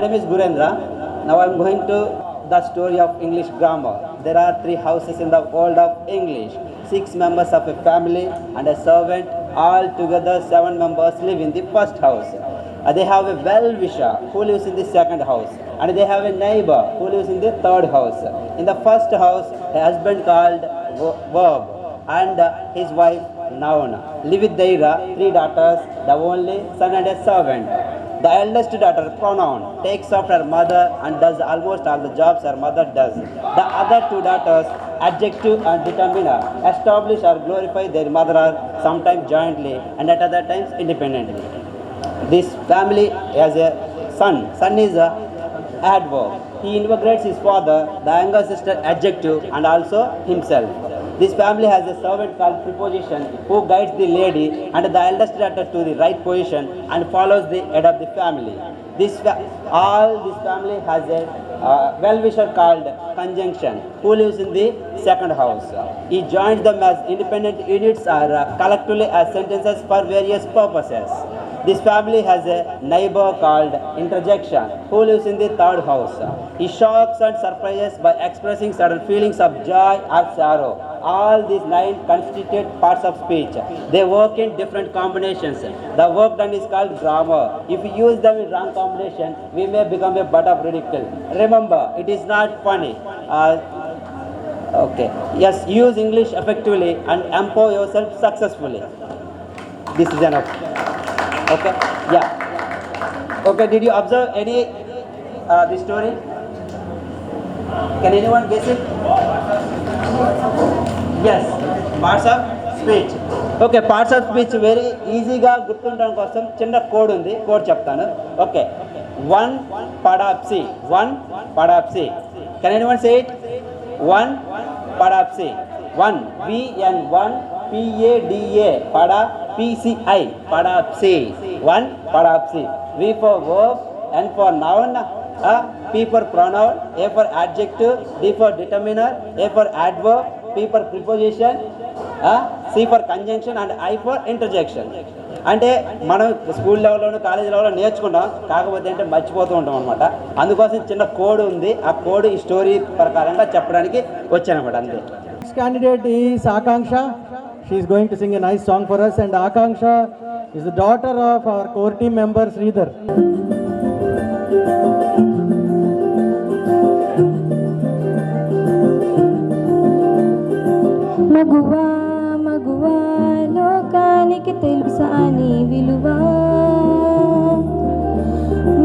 name is Gurendra. Now I am going to the story of English grammar. There are 3 houses in the world of English. 6 members of a family and a servant. All together 7 members live in the first house. They have a well-wisher who lives in the second house, and they have a neighbor who lives in the third house. In the first house, a husband called Verb and his wife Noun live with their 3 daughters, the only son and a servant. The eldest daughter, Pronoun, takes after her mother and does almost all the jobs her mother does. The other 2 daughters, Adjective and Determiner, establish or glorify their mother sometimes jointly and at other times independently. This family has a son. Son is a adverb. He integrates his father, the younger sister, Adjective, and also himself. This family has a servant called Preposition who guides the lady and the eldest daughter to the right position and follows the head of the family. This family has a well-wisher called Conjunction who lives in the second house. He joins them as independent units or collectively as sentences for various purposes. This family has a neighbor called Interjection who lives in the third house. He shocks and surprises by expressing certain feelings of joy or sorrow. All these 9 constitute parts of speech. They work in different combinations. The work done is called grammar. If we use them in wrong combination, we may become a butt of ridicule. Remember, it is not funny. Okay. Yes, use English effectively and empower yourself successfully. This is enough. Okay. Yeah. Okay. Did you observe any this story? Can anyone guess it? Yes. Parts of speech. Okay. Parts of speech very easy గా గుర్తుండడం కోసం చిన్న code ఉంది. Code చెప్తాను. Okay. 1 padapsi. 1 padapsi. Can anyone say it? 1 padapsi. 1 VN1 PADA pada PCI padapsi. 1 padapsi. V for verb, N for noun, P for pronoun, A for adjective, D for determiner, A for adverb, P for preposition, C for conjunction and I for interjection. అంటే మనం school లెవెల్లోనూ college లెవెల్లో నేర్చుకుంటాం, కాకపోతే అంటే మర్చిపోతూ ఉంటాం అనమాట. అందుకోసం చిన్న కోడ్ ఉంది. ఆ కోడ్ ఈ స్టోరీ ప్రకారంగా చెప్పడానికి వచ్చానమాట అంతే. Next candidate is Akanksha. She is going to sing a nice song for us, and Akanksha is the daughter of our core team member Sridhar. మగువా మగువా లోకానికి తెలుసా నీ విలువా,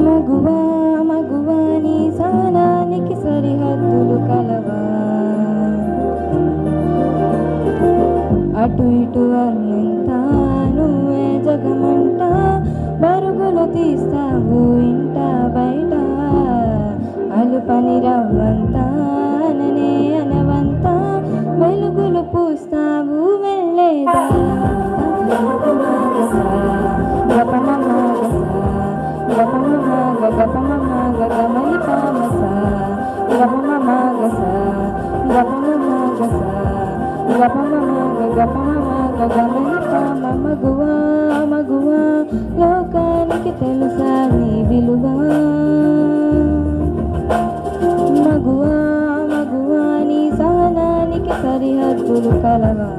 మగువా మగువా నీ సహనానికి సరిహద్దులు కలవా, అటు ఇటు అన్నంతా నువ్వే జగమంట, బరుగులు తీస్తావు ఇంట బయట, అలుపని రవ్వంతా ననే అనవంత, వెలుగులు పూస్తావు వెళ్ళేదా. మగువా మగువా లోకానికి తెలుసా నీ విలువా, మగువా మగువా నీ సహనానికి సరిహద్దులు కలవా.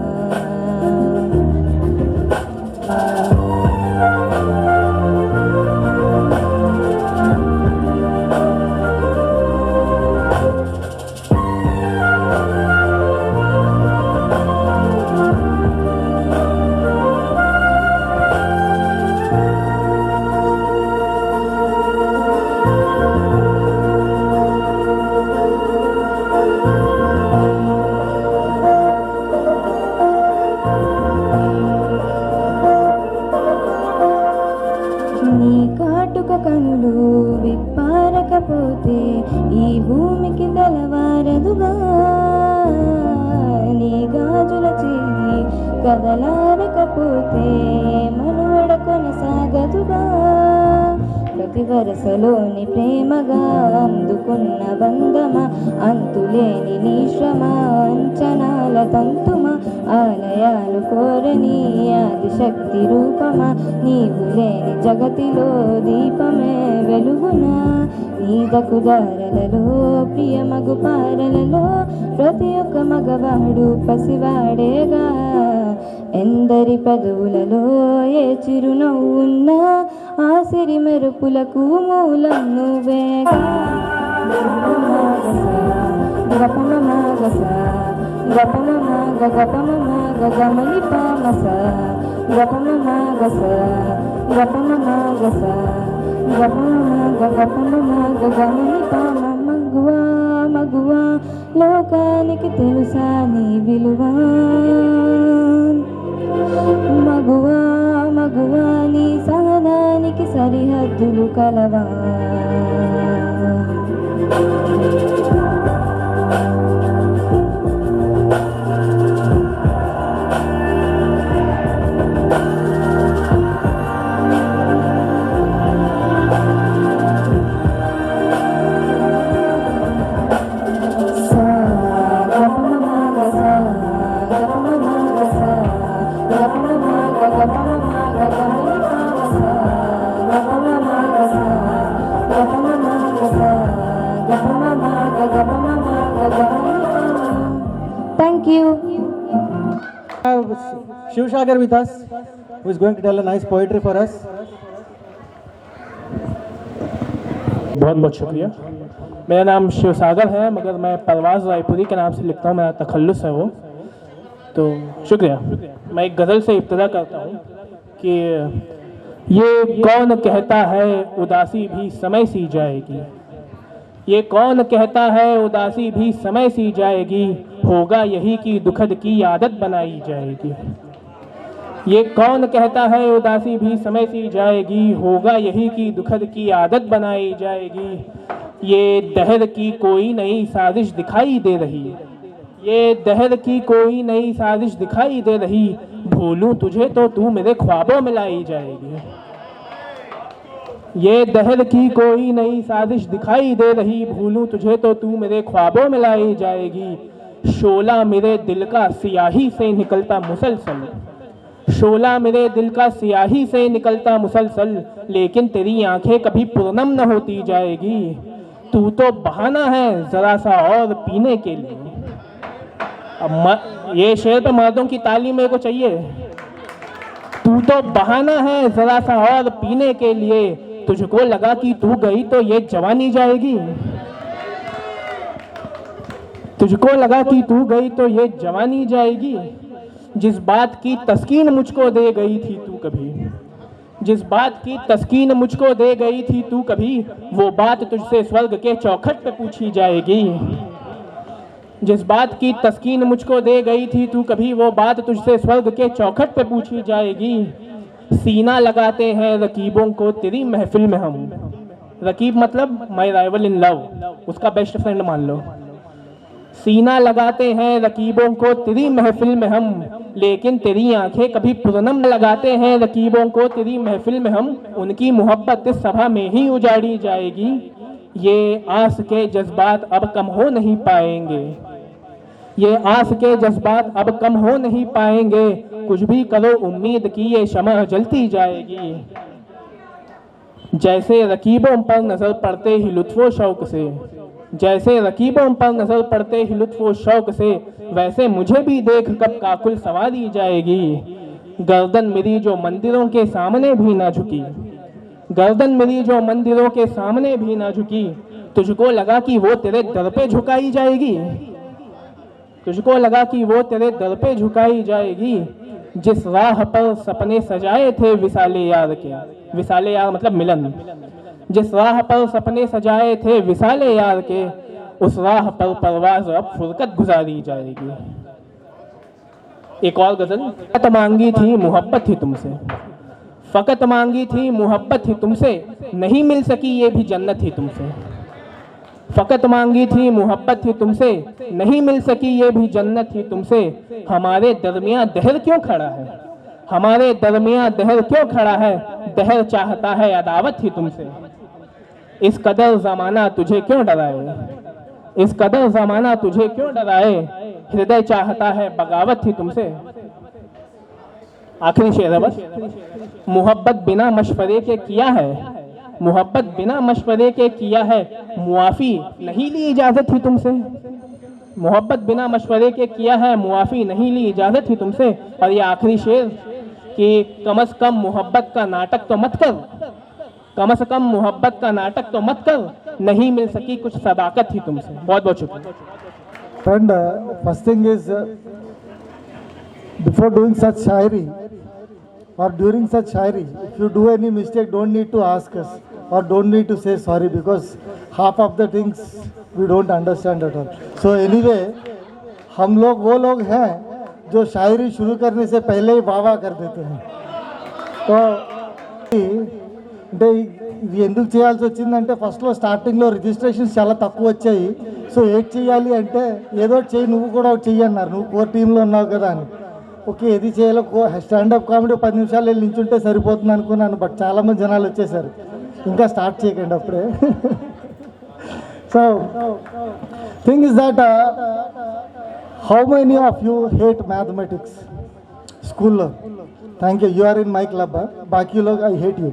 నీ కాటుక కనులు విప్పారకపోతే ఈ భూమికి తెలవారదుగా, నీ గాజుల చేయి కదలారకపోతే మనువడ కొనసాగదుగా, ప్రతి వరసలోని ప్రేమగా అందుకున్న బంధమా, అంతులేని నీ శ్రమ అంచనాల తంతుమా, ఆలయాలు కోరని ఆదిశక్తి రూపమా నీవు లేని జగతిలో దీపమే వెలుగునా నీదకు దారలలో ప్రియమగు పారలలో ప్రతి ఒక్క మగవాడు పసివాడేగా ఎందరి పదవులలో ఏ చిరునవ్వున్నా ఆ సిరి మెరుపులకు మూలం నువ్వేగా గపమగస గపమగ గపమగ గమని పామస గపమగస గపమగస గపమగ గపమగ గమని పామ మగువా మగువా లోకానికి తెలుసా నీ విలువ మగువా మగువా నీ సహనానికి సరిహద్దులు కలవా Thank you. We have Shiv Sagar with us, who is going to tell a nice poetry for us. बहुत बहुत शुक्रिया। मेरा नाम शिव सागर है, मगर मैं परवाज़ रायपुरी के नाम से लिखता हूँ, मेरा तखल्लुस है वो। तो शुक्रिया। मैं एक गज़ल से इब्तिदा करता हूँ कि ये कौन कहता है उदासी भी समय सी जाएगी, ये कौन कहता है उदासी भी समय सी जाएगी, होगा यही कि दुखद की आदत बनाई जाएगी। ये कौन कहता है उदासी भी समय सी जाएगी, होगा यही कि दुखद की आदत बनाई जाएगी। ये दहर की कोई नई साजिश दिखाई दे रही, ये दहर की कोई नई साजिश दिखाई दे रही, भूलूं तुझे तो तू मेरे ख्वाबों में लाई जाएगी। ये दहर की कोई नई साजिश दिखाई दे रही, भूलूं तुझे तो तू मेरे ख्वाबों में लाई जाएगी। शोला मेरे दिल का सियाही से निकलता मुसलसल, शोला मेरे दिल का सियाही से निकलता मुसलसल, लेकिन तेरी आंखें कभी पूर्णम न होती जाएगी। तू तो बहाना है जरा सा और पीने के लिए। अब ये शेर पे मर्दों की तालीम मेरे को चाहिए। तू तो बहाना है जरा सा और पीने के लिए, तुझको लगा कि तू गई तो ये जवानी जाएगी, तुझको लगा कि तू गई तो ये जवानी जाएगी। जिस बात की तस्कीन मुझको दे गई थी तू कभी, जिस बात की तस्कीन मुझको दे गई थी तू कभी, वो बात तुझसे स्वर्ग के चौखट पे पूछी जाएगी। जिस बात की तस्कीन मुझको दे गई थी तू कभी, वो बात तुझसे स्वर्ग के चौखट पे पूछी जाएगी। सीना लगाते हैं रकीबों को तेरी महफिल में हम, रकीब मतलब माय राइवल इन लव, उसका बेस्ट फ्रेंड मान लो। सीना लगाते हैं रकीबों को तेरी महफिल में हम, लेकिन तेरी आंखें कभी पूनम लगाते हैं रकीबों को तेरी महफिल में हम, उनकी मोहब्बत इस सभा में ही उजाड़ी जाएगी। ये आस के जज्बात अब कम हो नहीं पाएंगे, ये आस के जज्बात अब कम हो नहीं पाएंगे, कुछ भी करो उम्मीद की ये शमअ जलती जाएगी। जैसे रकीबों पर नजर पड़ते ही लुत्फो शौक से, जैसे रकीबों पर नजर पड़ते ही लुत्फो शौक से, वैसे मुझे भी देख कब काकुल सवारी जाएगी। गर्दन मेरी जो मंदिरों के सामने भी ना झुकी, गर्दन मेरी जो मंदिरों के सामने भी ना झुकी, तुझको लगा कि वो तेरे दर पे झुकाई जाएगी, तुझको लगा कि वो तेरे दर पे झुकाई जाएगी। जिस राह पर सपने सजाए थे विसाले यार के, विसाले यार मतलब मिलन, जिस राह पर सपने सजाए थे विसाले यार के, उस राह पर परवाज अब फुरकत गुजारी जाएगी। एक और गजल। फकत मांगी थी मोहब्बत ही तुमसे, फकत मांगी थी मोहब्बत ही तुमसे, नहीं मिल सकी ये भी जन्नत ही तुमसे। फकत मांगी थी मोहब्बत ही तुमसे, नहीं मिल सकी ये भी जन्नत ही तुमसे। हमारे दरमियां दहर क्यों खड़ा है, हमारे दरमियां दहर क्यों खड़ा है, दहर चाहता है अदावत ही तुमसे। इस कदर जमाना तुझे क्यों डराए, इस कदर जमाना तुझे क्यों डराए, हृदय चाहता है बगावत थी तुमसे। आखिरी शेर है बस। मोहब्बत बिना मशवरे के किया है, मोहब्बत बिना मशवरे के किया है, मुआफी नहीं ली इजाजत थी तुमसे। मोहब्बत बिना मशवरे के किया है, मुआफी नहीं ली इजाजत थी तुमसे। और ये आखिरी शेर कि कम से कम मोहब्बत का नाटक तो मत कर, कम से कम मोहब्बत का नाटक तो मत कर, नहीं मिल सकी कुछ सदाकत थी तुमसे। बहुत बहुत शुक्रिया। And first thing is, before doing such shairi or during such shairi, if you do any mistake, don't need to ask us or don't need to say sorry, because half of the things we don't understand at all. So anyway, हम लोग वो लोग हैं जो शायरी शुरू करने से पहले ही वाह वाह कर देते हैं. तो అంటే ఇది ఎందుకు చేయాల్సి వచ్చిందంటే ఫస్ట్లో స్టార్టింగ్లో రిజిస్ట్రేషన్స్ చాలా తక్కువ వచ్చాయి. సో ఏది చేయాలి అంటే ఏదో చెయ్యి, నువ్వు కూడా ఒకటి చెయ్యి అన్నారు, నువ్వు కోర్ టీంలో ఉన్నావు కదా అని. ఓకే ఏది చేయాలో స్టాండప్ కామెడీ 10 నిమిషాలు వెళ్ళి నించుంటే సరిపోతుంది అనుకున్నాను. బట్ చాలామంది జనాలు వచ్చేసారు, ఇంకా స్టార్ట్ చేయకండి అప్పుడే. So thing is that how many of you hate mathematics స్కూల్లో? Thank you, you are in my club. బాకీలో I hate you.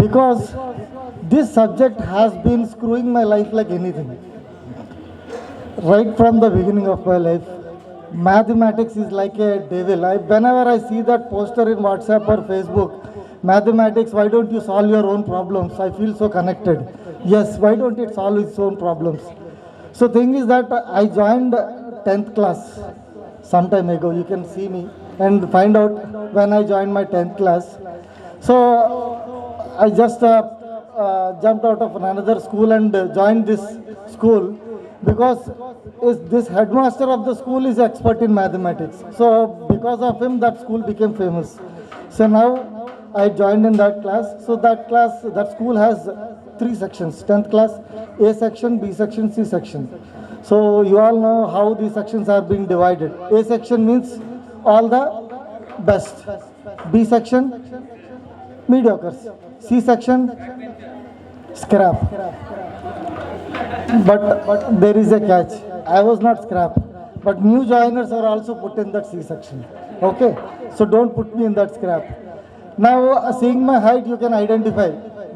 Because this subject has been screwing my life like anything. Right from the beginning of my life, mathematics is like a devil. Whenever I see that poster in WhatsApp or Facebook, mathematics, why don't you solve your own problems? I feel so connected. Yes, why don't it solve its own problems? So thing is that I joined 10th class some time ago. You can see me and find out when I joined my 10th class. So I just jumped out of another school and joined this school because this headmaster of the school is expert in mathematics. So because of him, that school became famous. So now I joined in that class. So that school has 3 sections: 10th class, A section, B section, C section. So you all know how these sections are being divided. A section means all the best. B section, mediocres. C section, scrap. But there is a catch. I was not scrap, but new joiners are also put in that C section. Okay, so don't put me in that scrap. Now seeing my height, you can identify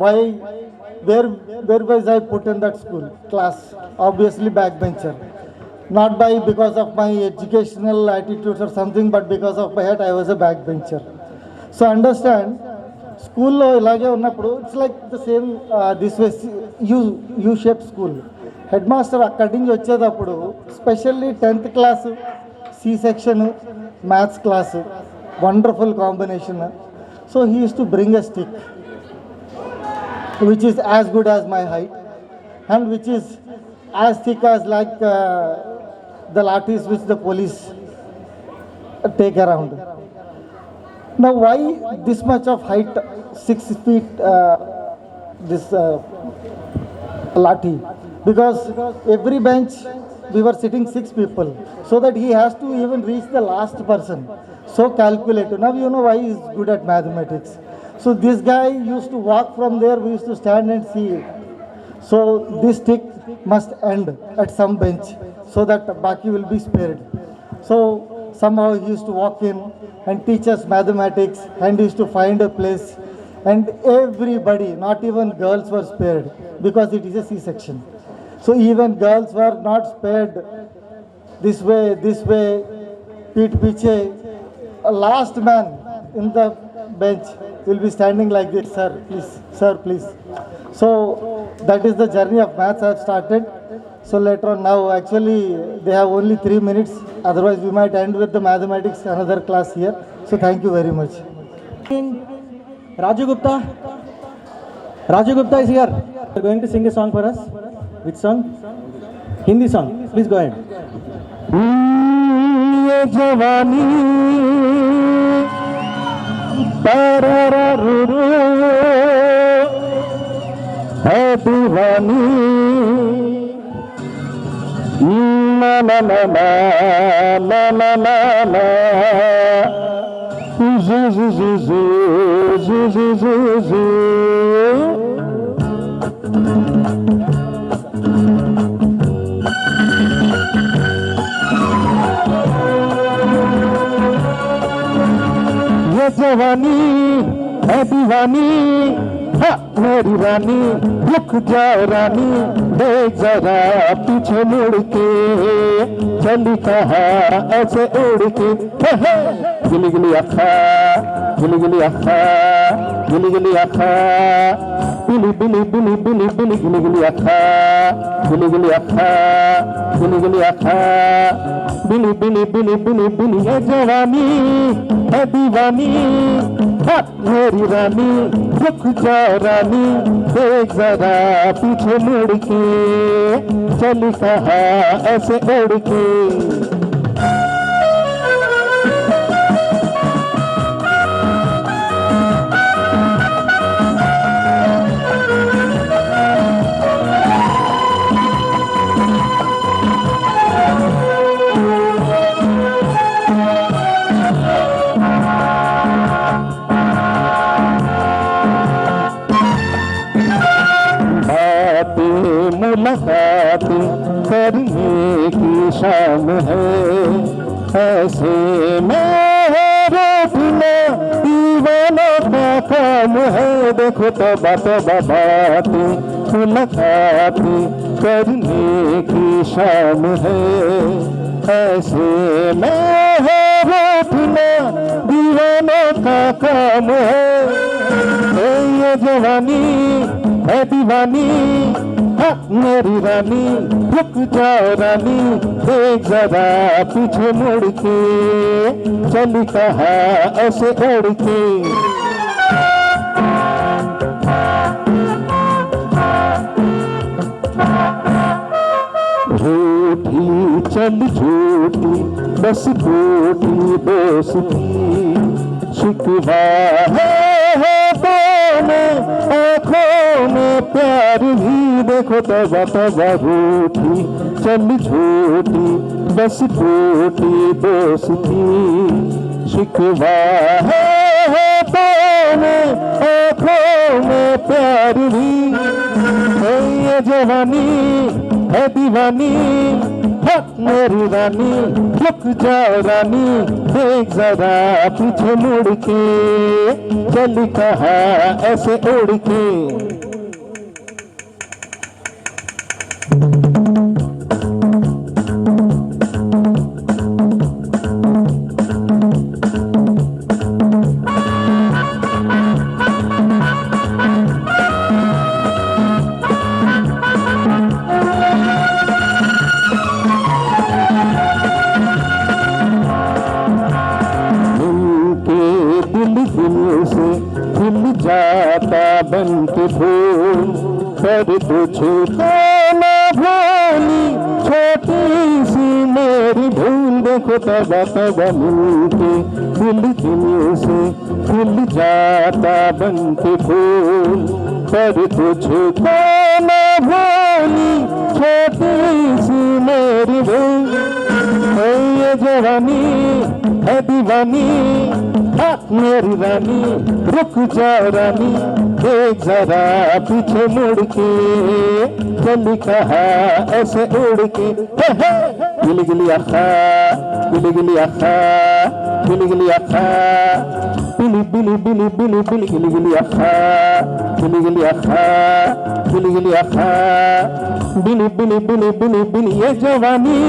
where was I put in that school class. Obviously backbencher, not because of my educational attitudes or something, but because of my height I was a backbencher. So understand, స్కూల్లో ఇలాగే ఉన్నప్పుడు it's like the same this way you shape school. Headmaster అక్కడి నుంచి వచ్చేటప్పుడు specially 10th class, C section, maths class, wonderful combination. So he use to bring a stick which is as good as my height and which is as thick as like the lathis which the police take around. Now why this much of height, 6 feet, this lathi? Because every bench we were sitting 6 people, so that he has to even reach the last person. So calculated. Now you know why he is good at mathematics. So this guy used to walk from there, we used to stand and see it. So this stick must end at some bench so that Baki will be spared. So somehow he used to walk in and teach us mathematics, and he used to find a place, and everybody, not even girls, were spared because it is a C-section. So even girls were not spared. This way, Pete Piche, a last man in the bench will be standing like this, sir, please. So that is the journey of maths I have started. So later on, now actually they have only 3 minutes, otherwise we might end with the mathematics another class here. So thank you very much. Raju Gupta is here. They are going to sing a song for us. Which song? Hindi song. Please go ahead. ये जवानी तररररु है दीवानी na na na na na na na na zu zu zu zu zu zu zu zu ये जवानी है दीवानी, हाँ मेरी रानी, रुक जाओ रानी, देख जरा पीछे मुड़ के, चली कहाँ ऐसे उड़ के, गिली गिली अखा, गिली गिली अखा, गिली गिली अखा, बिली बिली बिली बिली बिली गिली गिली अखा, गिली गिली अखा, गिली गिली अखा, बिली बिली बिली बिली बिली। ये जवानी है दीवानी, हाँ मेरी रानी, रुक जाओ रानी, देख जरा पीछे मुड़ के, चली कहाँ ऐसे उड़ के। मुलाकातें करने की शाम है, ऐसे मेरे बिना दीवानों का काम है। देखो तौबा तौबा बातें, मुलाकातें करने की शाम है, ऐसे मेरे बिना दीवानों का काम है। ये जवानी है दीवानी, हाँ मेरी रानी, रुक जाओ रानी, देख जरा पीछे मुड़ के, चली कहाँ ऐसे उड़ के। रूठी चल झूठी बस टूटी दोस्ती, शिकवा है दोनों आँखों में प्यार भी। देखो तौबा तौबा रूठी चल झूठी बस टूटी दोस्ती, शिकवा है दोनों आँखों में प्यार भी। ये जवानी है दीवानी, हाँ मेरी रानी, रुक जाओ रानी, देख जरा पीछे मुड़ के, चली कहाँ ऐसे उड़ के। जाता बन के फूल, पर तुझको न भूली छोटी सी मेरी भूल। देखो तौबा तौबा मिलके दिल से खुल जाता बन के फूल, पर तुझको न भूली छोटी सी मेरी भूल। ये जवानी है दीवानी, हाँ मेरी रानी, रुक जाओ रानी, देख जरा पीछे मुड़ के, चली कहाँ ऐसे उड़ के। गिली गिली अखा, गिली गिली अखा, गिली गिली अखा, बिली बिली बिली बिली बिली गिली गिली अखा, गिली गिली अखा, गिली गिली अखा, बिली बिली बिली बिली बिली। ये जवानी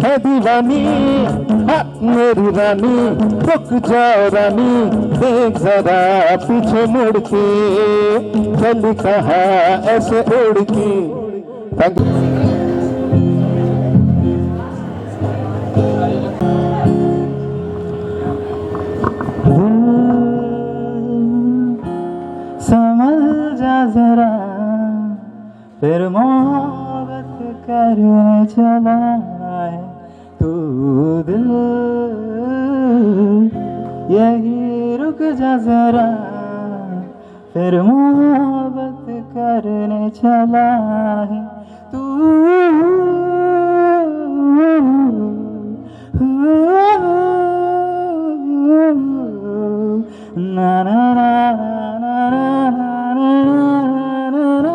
है दीवानी, हाँ मेरी रानी, रुक जाओ रानी, देख जरा पीछे मुड़ के, चली कहाँ ऐसे उड़ के। Thank you. समझ जा जरा, फिर मोहब्बत करने चला है तू दिल, यही रुक जा जरा, फिर मोहब्बत करने चला है तू। ना ना ना ना ना ना ना ना।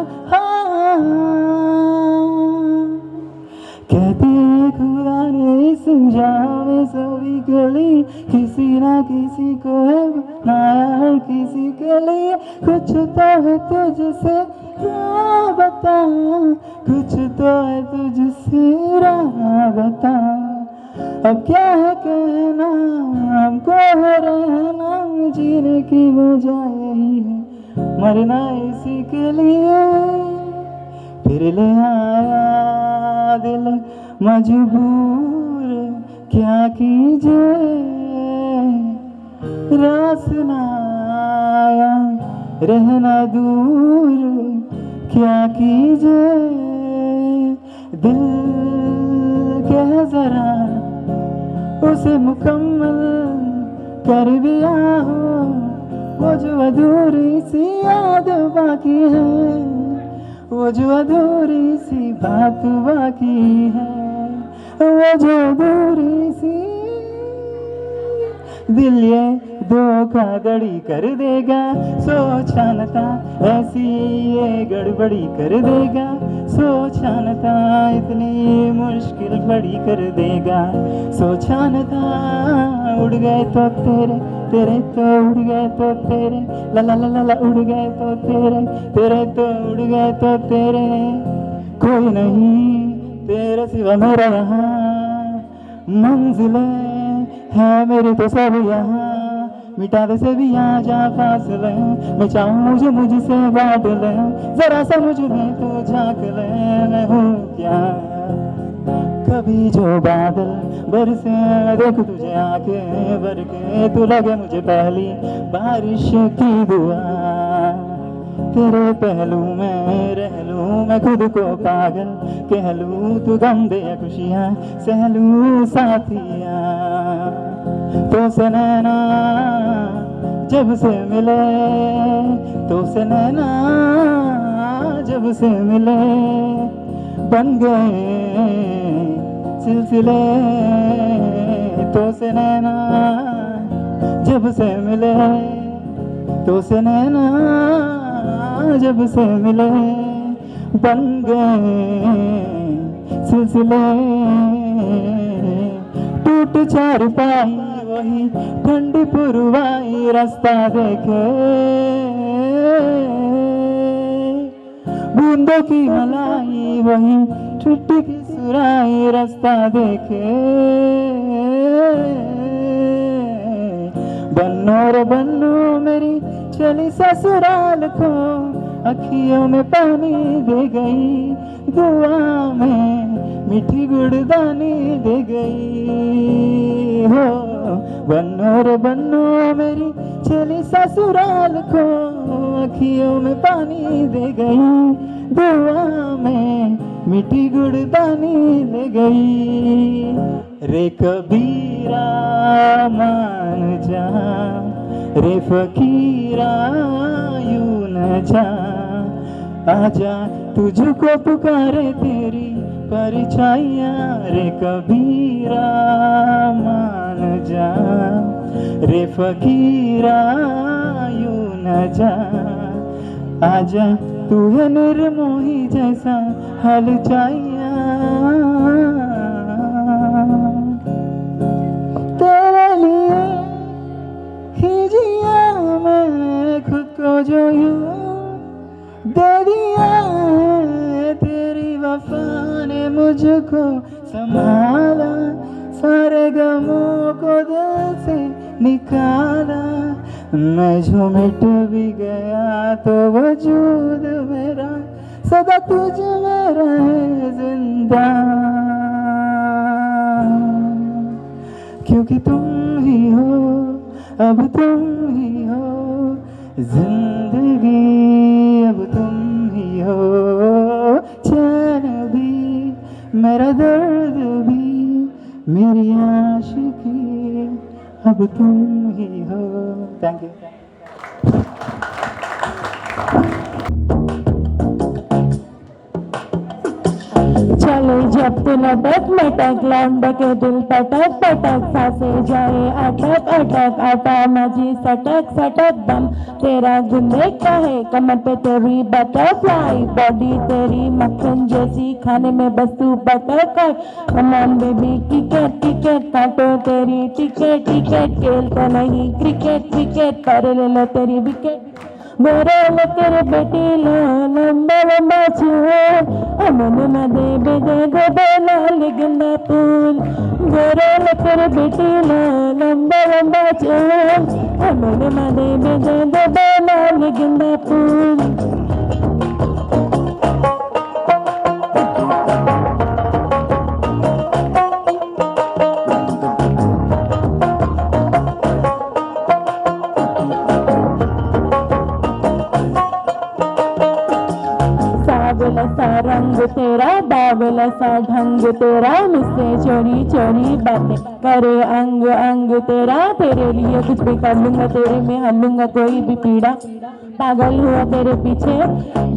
समझावे सभी गली, किसी ना किसी को है बनाया हर किसी के लिए। कुछ तो है तुझसे राबता, कुछ तो है तुझसे राबता। अब क्या है कहना, हमको है रहना, जीने की वजह यही है, मरना इसी के लिए। फिर ले आया दिल मजबूर, क्या कीजिए, रास ना आया रहना दूर, क्या कीजिए। दिल कह जरा उसे मुकम्मल कर दिया हो, वो जो अधूरी सी याद बाकी है, वो जो अधूरी सी बात बाकी है, वो जो अधूरी सी। दिल ये धोखाधड़ी कर देगा, सोचा न था ऐसी ये गड़बड़ी कर देगा, सोचा न था इतनी मुश्किल बड़ी कर देगा, सोचा न था। उड़ गए तो तेरे तेरे तो उड़ गए तो तेरे, ला ला ला ला उड़ गए तो तेरे तेरे तो उड़ गए तो तेरे। कोई नहीं तेरे सिवा मेरा यहाँ, मंजिलें है मेरे तो सब यहाँ, मिटा दे से भी आ जा फासले, मैं चाहूँ मुझे मुझसे बांट ले, जरा सा मुझ में तो झाँक ले, मैं हूँ क्या। कभी जो बादल बरसे देख तुझे आंखें भर के, तू लगे मुझे पहली बारिश की दुआ, तेरे पहलू में रह लूं मैं खुद को पागल कह लूं, तू गम दे खुशियाँ सह लूं साथिया। तो से नैना जब से मिले, तो से नैना जब से मिले, बन गए सिलसिले। तो से नैना जब से मिले, तो से नैना जब से मिले, बन गए सिलसिले। टूट चार पाई वही ठंडी पुरवाई, रास्ता देखे बूंदों की मलाई वही छुट्टी की सुराई, रास्ता देखे। बन्नो रे बन्नो मेरी चली ससुराल को, अखियों में पानी दे गई, दुआ में मीठी गुड़दानी दे गई हो। बन्नो रे बन्नो मेरी चली ससुराल को, अखियों में पानी दे गई, दुआ में मीठी गुड़दानी ले गई। रे कबीरा मान जा, रे फकीरा यूं न जा, आजा तुझको पुकारे तेरी परछाइयाँ। रे कबीरा मान जा, रे फकीरा यूं न जा, आजा तू है निर्मोही जैसा हल चाहिए। तेरे लिए ही जिया मैं खुद को जो यूं दे दिया, तेरी वफा ने मुझको संभाला, सारे गमों को दिल से निकाला। मैं जो मिट भी गया तो वजूद मेरा सदा तुझ में रहे जिंदा, क्योंकि तुम ही हो, अब तुम ही हो जिंदगी, अब तुम ही हो चैन भी, मेरा दर्द भी, मेरी आशिकी, अब तुम ही हो। Thank you. चले जब तू लटक मटक लौंड के दिल पटक पटक सांसे जाए अटक अटक आटा माझी सटक सटक दम तेरा गुंडे का है कमर पे तेरी बटरफ्लाई बॉडी तेरी मक्खन जैसी खाने में बस तू बटर कर कमान बेबी टिकट टिकट काटो तेरी टिकट टिकट खेलता नहीं क्रिकेट क्रिकेट कर ले लो तेरी विकेट मेरे लकर बेटी लो लंबा लंबा चूल अमन मदे बेदे दे लाल गंदा फूल मेरे लकर बेटी लो लंबा लंबा चूल अमन मदे बेदे दे लाल गंदा फूल सा रंग तेरा बावला सा ढंग तेरा मुझसे चोरी चोरी बातें करे अंग अंग तेरा तेरे लिए कुछ भी कर लूंगा तेरे में हल लूंगा कोई भी पीड़ा पागल हुआ तेरे पीछे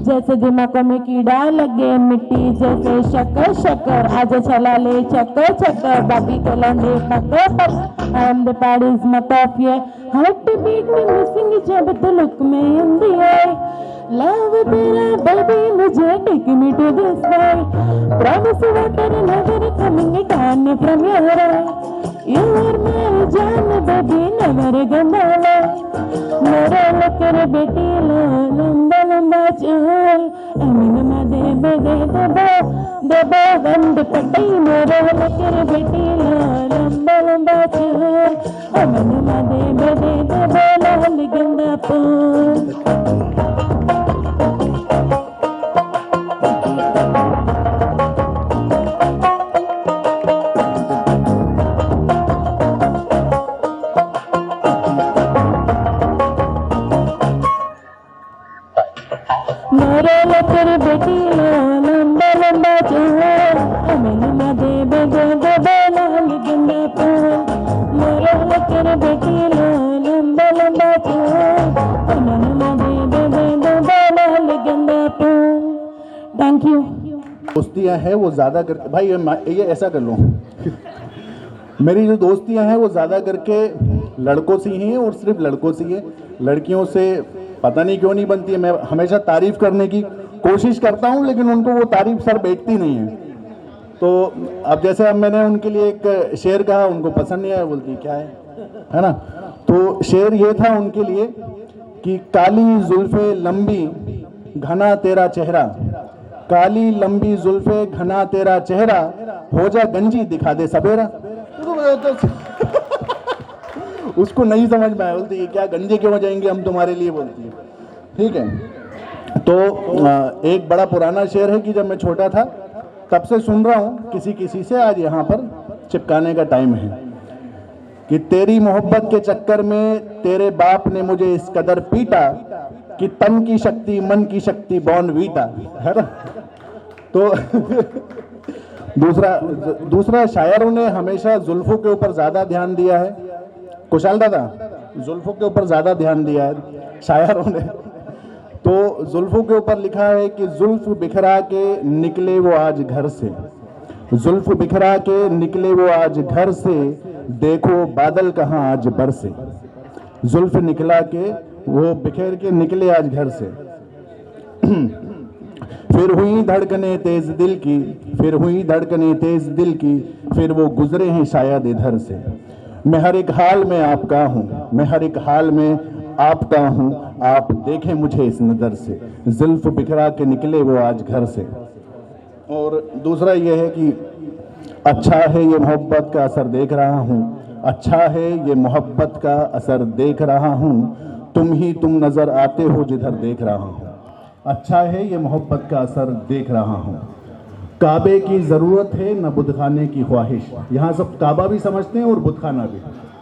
जैसे दिमाग में कीड़ा लगे मिट्टी जैसे शक्कर शक्कर आजा चला ले चक्कर चक्कर बाबी के लंडे पक्कर पक I am the parties of ये हार्ट बीट में मिसिंग जब द लुक में इन द आई लव तेरा बेबी मुझे take me to this way promise water never coming down from your you are my जान बेबी नेवर गंदा मेरे लकर बेटी लो लंबा लंबा चूल अमीन मदे बेदे दबा बंद पट्टी मेरे लकर बेटी लो लंबा लंबा चूल अमीन मदे बेदे दबा लाल गंदा फूल मेरे लकर बेटी लो लंबा लंबा चूल अमीन मदे बेदे दबा लाल गंदा फूल मेरे लकर बेटी लो लंबा लंबा चूल अमीन मदे बेदे दबा लाल गंदा फूल थैंक यू दोस्तियां हैं वो ज़्यादा कर भाई ये ऐसा कर लो मेरी जो दोस्तियां हैं वो ज़्यादा करके लड़कों से ही हैं और सिर्फ लड़कों से ही है लड़कियों से पता नहीं क्यों नहीं बनती है। मैं हमेशा तारीफ़ करने की कोशिश करता हूँ लेकिन उनको वो तारीफ़ सर बैठती नहीं है। तो अब जैसे अब मैंने उनके लिए एक शेर कहा उनको पसंद नहीं आया बोलती क्या है ना। तो शेर ये था उनके लिए कि काली जुल्फ़े लंबी घना तेरा चेहरा काली लंबी जुल्फ़े घना तेरा चेहरा हो जा गंजी दिखा दे सवेरा। उसको नहीं समझ में आया बोलती है क्या गंजे क्यों हो जाएंगे हम तुम्हारे लिए बोलती है। ठीक है तो एक बड़ा पुराना शेर है कि जब मैं छोटा था तब से सुन रहा हूँ किसी किसी से आज यहाँ पर चिपकाने का टाइम है कि तेरी मोहब्बत के चक्कर में तेरे बाप ने मुझे इस कदर पीटा कि तन की शक्ति मन की शक्ति बॉर्नवीटा है ना। तो दूसरा शायरों ने हमेशा जुल्फों के ऊपर ज़्यादा ध्यान दिया है। कुशाल दादा जुल्फों के ऊपर ज़्यादा ध्यान दिया है शायरों ने। तो जुल्फों के ऊपर लिखा है कि जुल्फ बिखरा के निकले वो आज घर से जुल्फ बिखरा के निकले वो आज घर से देखो बादल कहाँ आज बरसे। जुल्फ निकला के वो बिखेर के निकले आज घर से। फिर हुई धड़कने तेज दिल की फिर हुई धड़कने तेज दिल की फिर वो गुजरे हैं शायद इधर से। मैं हर एक हाल में आपका हूँ मैं हर एक हाल में आपका हूँ आप देखें मुझे इस नज़र से। जुल्फ बिखरा के निकले वो आज घर से। और दूसरा ये है कि अच्छा है ये मोहब्बत का असर देख रहा हूँ अच्छा है ये मोहब्बत का असर देख रहा हूँ तुम नज़र आते हो जिधर देख रहा हूँ। अच्छा है ये मोहब्बत का असर देख रहा हूँ। काबे की ज़रूरत है न बुतखाने की ख्वाहिश। यहाँ सब काबा भी समझते हैं और बुतखाना भी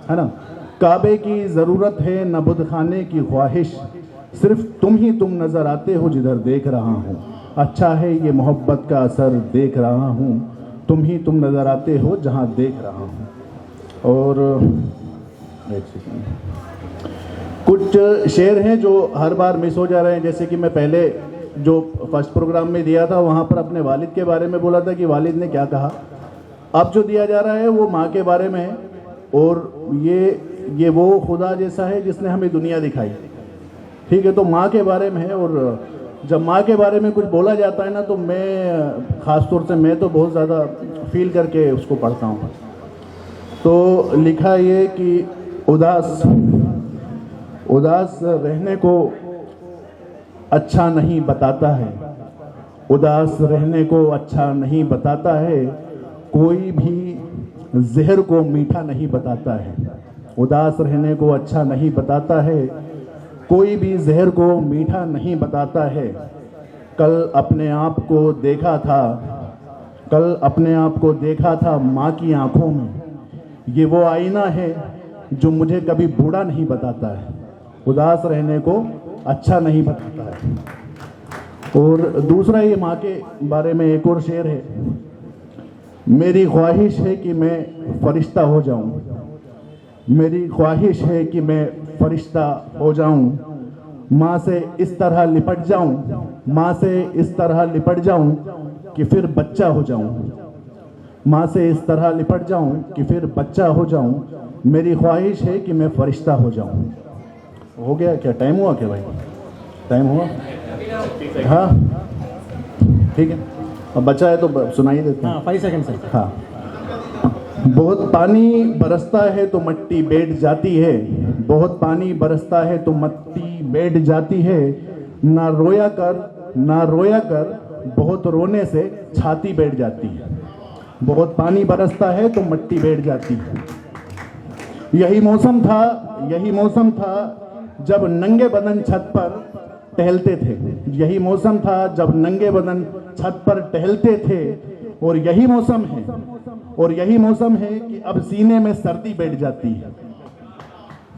है ना। काबे की ज़रूरत है न बुतखाने की ख्वाहिश सिर्फ तुम नज़र आते हो जिधर देख रहा हूँ। अच्छा है ये मोहब्बत का असर देख रहा हूँ तुम नज़र आते हो जहाँ देख रहा हूँ। और एक सेकंड कुछ शेर हैं जो हर बार मिस हो जा रहे हैं। जैसे कि मैं पहले जो फर्स्ट प्रोग्राम में दिया था वहाँ पर अपने वालिद के बारे में बोला था कि वालिद ने क्या कहा। अब जो दिया जा रहा है वो माँ के बारे में है, और ये वो खुदा जैसा है जिसने हमें दुनिया दिखाई। ठीक है, तो माँ के बारे में है, और जब माँ के बारे में कुछ बोला जाता है ना तो मैं ख़ास तौर से मैं तो बहुत ज़्यादा फील करके उसको पढ़ता हूँ। तो लिखा ये कि उदास रहने को अच्छा नहीं बताता है, उदास रहने को अच्छा नहीं बताता है, कोई भी जहर को मीठा नहीं बताता है। उदास रहने को अच्छा नहीं बताता है, कोई भी जहर को मीठा नहीं बताता है। कल अपने आप को देखा था माँ की आंखों में, ये वो आईना है जो मुझे कभी बूढ़ा नहीं बताता है। उदास रहने को अच्छा नहीं बताता है। और दूसरा ये माँ के बारे में एक और शेर है, मेरी ख्वाहिश है कि मैं फरिश्ता हो जाऊं, मेरी ख्वाहिश है कि मैं फरिश्ता हो जाऊं, माँ से इस तरह लिपट जाऊं, माँ से इस तरह लिपट जाऊं कि फिर बच्चा हो जाऊं, माँ से इस तरह लिपट जाऊं कि फिर बच्चा हो जाऊं, मेरी ख्वाहिश है कि मैं फरिश्ता हो जाऊं। हो गया क्या? टाइम हुआ क्या भाई? टाइम हुआ? हाँ ठीक है, अब बचा है तो सुनाई देते हैं। 5 सेकंड से। हाँ, बहुत पानी बरसता है तो मिट्टी बैठ जाती है, बहुत पानी बरसता है तो मिट्टी बैठ जाती है, ना रोया कर बहुत रोने से छाती बैठ जाती है। बहुत पानी बरसता है तो मिट्टी बैठ जाती है। यही मौसम था जब नंगे बदन छत पर टहलते थे, यही मौसम था जब नंगे बदन छत पर टहलते थे, और यही मौसम है कि अब सीने में सर्दी बैठ जाती है।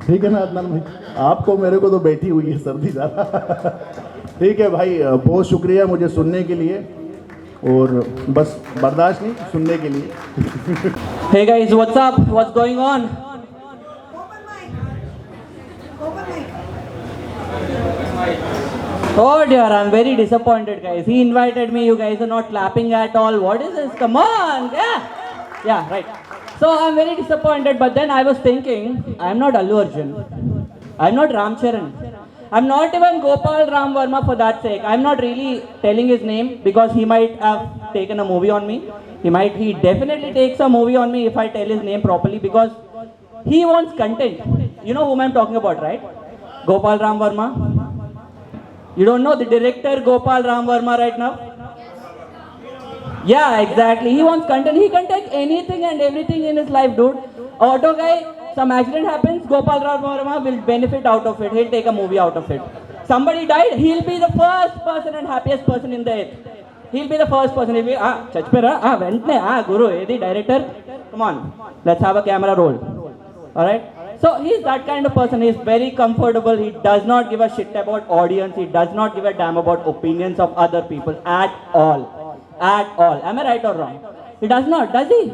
ठीक है ना अदनान भाई? आपको मेरे को तो बैठी हुई है सर्दी ज़्यादा। ठीक है भाई, बहुत शुक्रिया मुझे सुनने के लिए, और बस बर्दाश्त नहीं, सुनने के लिए। Hey guys, what's up? What's going on? Oh dear, I'm very disappointed guys. He invited me, you guys are not clapping at all. What is this? Come on! Yeah, right. So I'm very disappointed, but then I was thinking, I'm not Allu Arjun. I'm not Ram Charan. I'm not even Gopal Ram Verma for that sake. I'm not really telling his name because he might have taken a movie on me. He definitely takes a movie on me if I tell his name properly, because he wants content. You know whom I'm talking about, right? Gopal Ram Verma. You don't know the director Gopal Ram Verma right now? Yeah, exactly. He wants content. He can take anything and everything in his life, dude. Auto guy, some accident happens, Gopal Ram Verma will benefit out of it. He'll take a movie out of it. Somebody died, he'll be the first person and happiest person in the earth. He'll be the first person. He'll be, Chachpera, Ventne, Guru, the director. Come on, let's have a camera roll. Alright? So he's that kind of person. He's very comfortable. He does not give a shit about audience. He does not give a damn about opinions of other people at all. At all. Am I right or wrong? He does not. Does he?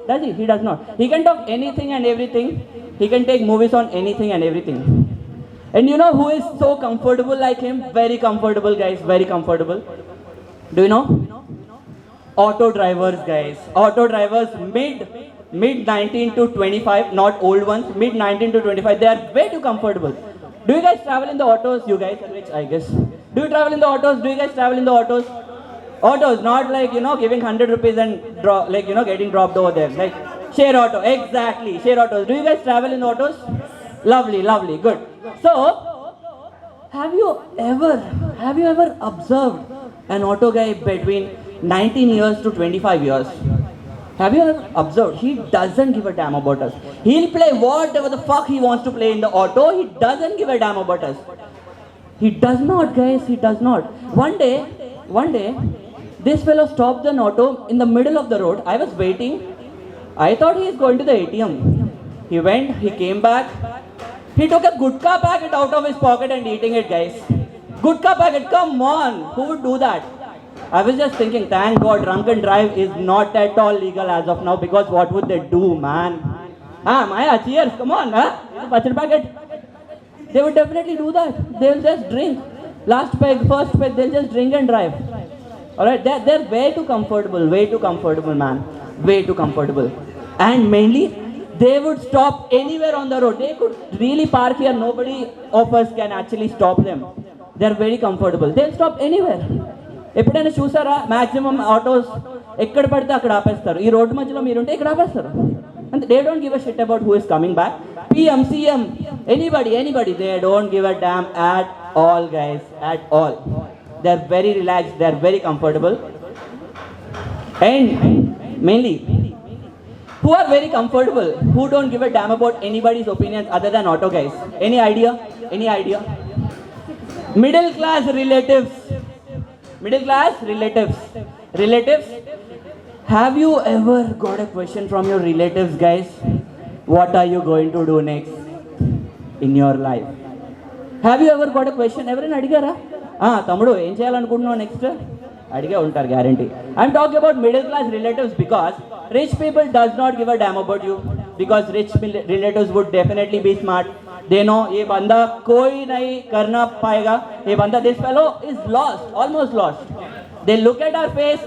Does he? He does not. He can talk anything and everything. He can take movies on anything and everything. And you know who is so comfortable like him? Very comfortable, guys. Very comfortable. Do you know? Auto drivers, guys. Auto drivers mid 19 to 25, not old ones, mid 19 to 25, they are way too comfortable. Do you guys travel in the autos? You guys, rich, I guess. Do you travel in the autos? Do you guys travel in the autos? Autos, not like, giving 100 rupees and getting dropped over there. Like, share auto, exactly, share autos. Do you guys travel in the autos? Lovely, lovely, good. So, have you ever observed an auto guy between 19 years to 25 years? Have you ever observed? He doesn't give a damn about us. He'll play whatever the fuck he wants to play in the auto. He doesn't give a damn about us. He does not, guys. He does not. One day, this fellow stopped an auto in the middle of the road. I was waiting. I thought he is going to the ATM. He went, he came back. He took a gutka packet out of his pocket and eating it, guys. Gutka packet, come on. Who would do that? I was just thinking, thank God, drunken drive is not at all legal as of now, because what would they do, man? Maya, cheers, come on, Pachar packet. They would definitely do that. They will just drink. Last peg, first peg, they'll just drink and drive. Alright, they're way too comfortable, man. Way too comfortable. And mainly, they would stop anywhere on the road. They could really park here, nobody of us can actually stop them. They're very comfortable. They'll stop anywhere. ఎప్పుడైనా చూసారా maximum autos ఎక్కడ పడితే అక్కడ ఆపేస్తారు. ఈ road మధ్యలో మీరుంటే ఇక్కడ ఆపేస్తారు. And they don't give a shit about who is coming back. PM, CM, anybody, they don't give a damn at all, guys, at all. They're very relaxed, they're very comfortable. And mainly, who are very comfortable, who don't give a damn about anybody's opinions other than auto guys. Any idea? Middle class relatives. Relatives. Have you ever got a question from your relatives, guys? What are you going to do next in your life? Have you ever got a question? ఎవరైనా అడిగారా? తమ్ముడు ఏం చేయాలనుకుంటున్నావు next? అడిగే ఉంటారు guarantee. I'm talking about middle class relatives because rich people does not give a damn about you. Because rich relatives would definitely be smart. They know ये बंदा कोई नहीं करना पाएगा. ये बंदा this fellow is lost, almost lost. They look at our face.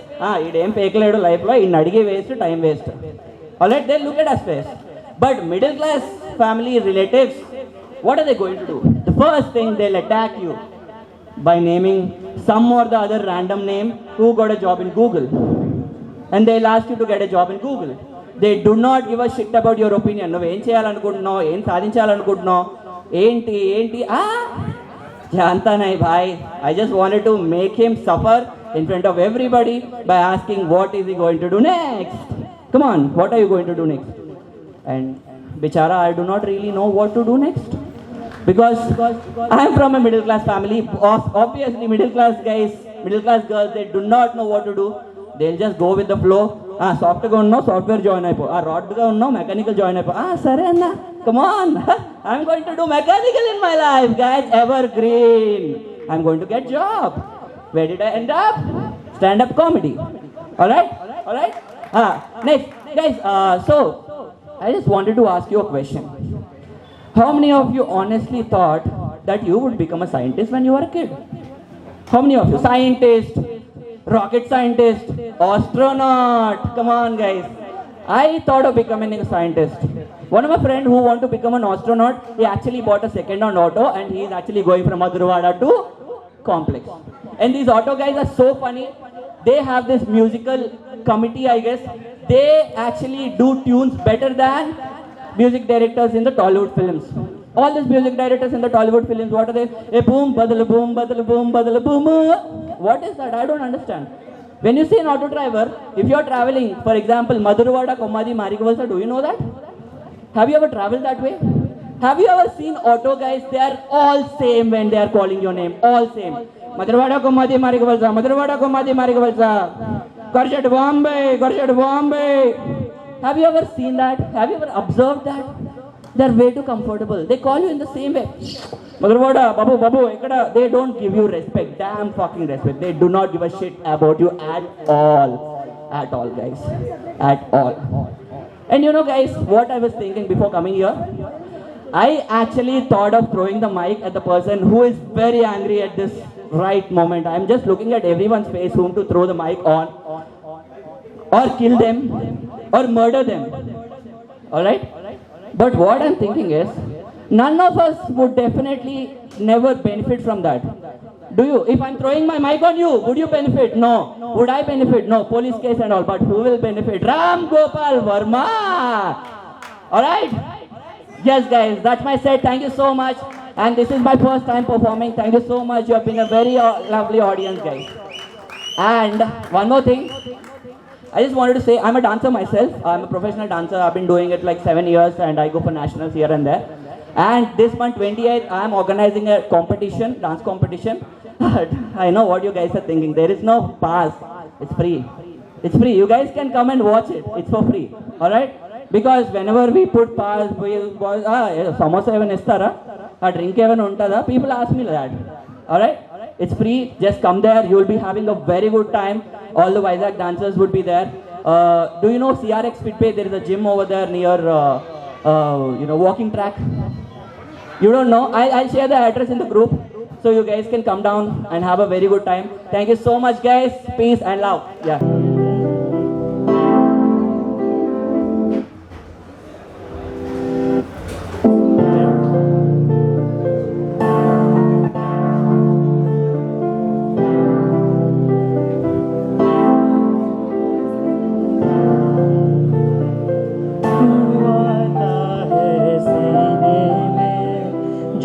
ఇడేం పేకలేడు లైఫ్లో ఇన్ని అడిగే waste time waste. Alright, they look at our face. But middle class family relatives, what are they going to do? The first thing, they'll attack you by naming some or the other random name who got a job in Google. And they'll ask you to get a job in Google. They do not give a shit about your opinion. నువ్వు ఏం చేయాలనుకుంటున్నావు, ఏం సాధించాలనుకుంటున్నావు, ఏంటి जानता नहीं भाई. I just wanted to make him suffer in front of everybody by asking what is he going to do next. Come on, what are you going to do next? And bichara, I do not really know what to do next. Because I am from a middle class family. Obviously middle class guys, middle class girls, they do not know what to do. They'll just go with the flow. సాఫ్ట్గా ఉన్నావు software join అయిపో, రాడ్గా ఉన్నావు mechanical join అయిపో. సరే అన్న, come on, I'm going to do mechanical in my life, guys, evergreen. I'm going to get job. Where did I end up? Stand-up comedy. Alright? Next, guys, so I just wanted to ask you a question. How many of you honestly thought that you would become a scientist when you were a kid? How many of you? Scientist, rocket scientist, astronaut. Come on, guys. I thought of becoming a scientist. One of my friends who want to become an astronaut, he actually bought a second-hand auto and he is actually going from Madhurwada to Complex. And these auto guys are so funny. They have this musical committee, I guess. They actually do tunes better than music directors in the Tollywood films. All these music directors in the Tollywood films, what are they? A boom, badala boom, badala boom, badala boom. What is that? I don't understand. When you see an auto driver, if you are traveling, for example, Madhurwada, Komadi, Marigavalsa, do you know that? Have you ever traveled that way? Have you ever seen auto guys? They are all same when they are calling your name. All same. Madhurwada, Komadi, Marigavalsa, Madhurwada, Komadi, Marigavalsa. Garjat Bombay. Have you ever seen that? Have you ever observed that? They're way too comfortable. They call you in the same way. Madhurwada, babu, ekkada. They don't give you respect. Damn fucking respect. They do not give a shit about you at all. At all, guys. At all. And you know, guys, what I was thinking before coming here? I actually thought of throwing the mic at the person who is very angry at this right moment. I'm just looking at everyone's face whom to throw the mic on. Or kill them. Or murder them. Alright? But what I'm thinking is, none of us would definitely never benefit from that. Do you? If I'm throwing my mic on you, would you benefit? No. Would I benefit? No. Police case and all. But who will benefit? Ram Gopal Verma. Alright? Yes, guys. That's my set. Thank you so much. And this is my first time performing. Thank you so much. You have been a very lovely audience, guys. And one more thing. I just wanted to say, I'm a dancer myself. I'm a professional dancer. I've been doing it like 7 years and I go for nationals here and there. And this month, 28th, I'm organizing a competition, dance competition. I know what you guys are thinking. There is no pass. It's free. It's free. You guys can come and watch it. It's for free. Alright? Because whenever we put pass, samosa even istara, a drink even untada, people ask me that. Alright? It's free. Just come there. You will be having a very good time. All the Vizag dancers would be there. Do you know CRX Speedway? There is a gym over there near, walking track. You don't know? I'll share the address in the group. so you guys can come down and have a very good time. Thank you so much, guys. Peace and love. Yeah.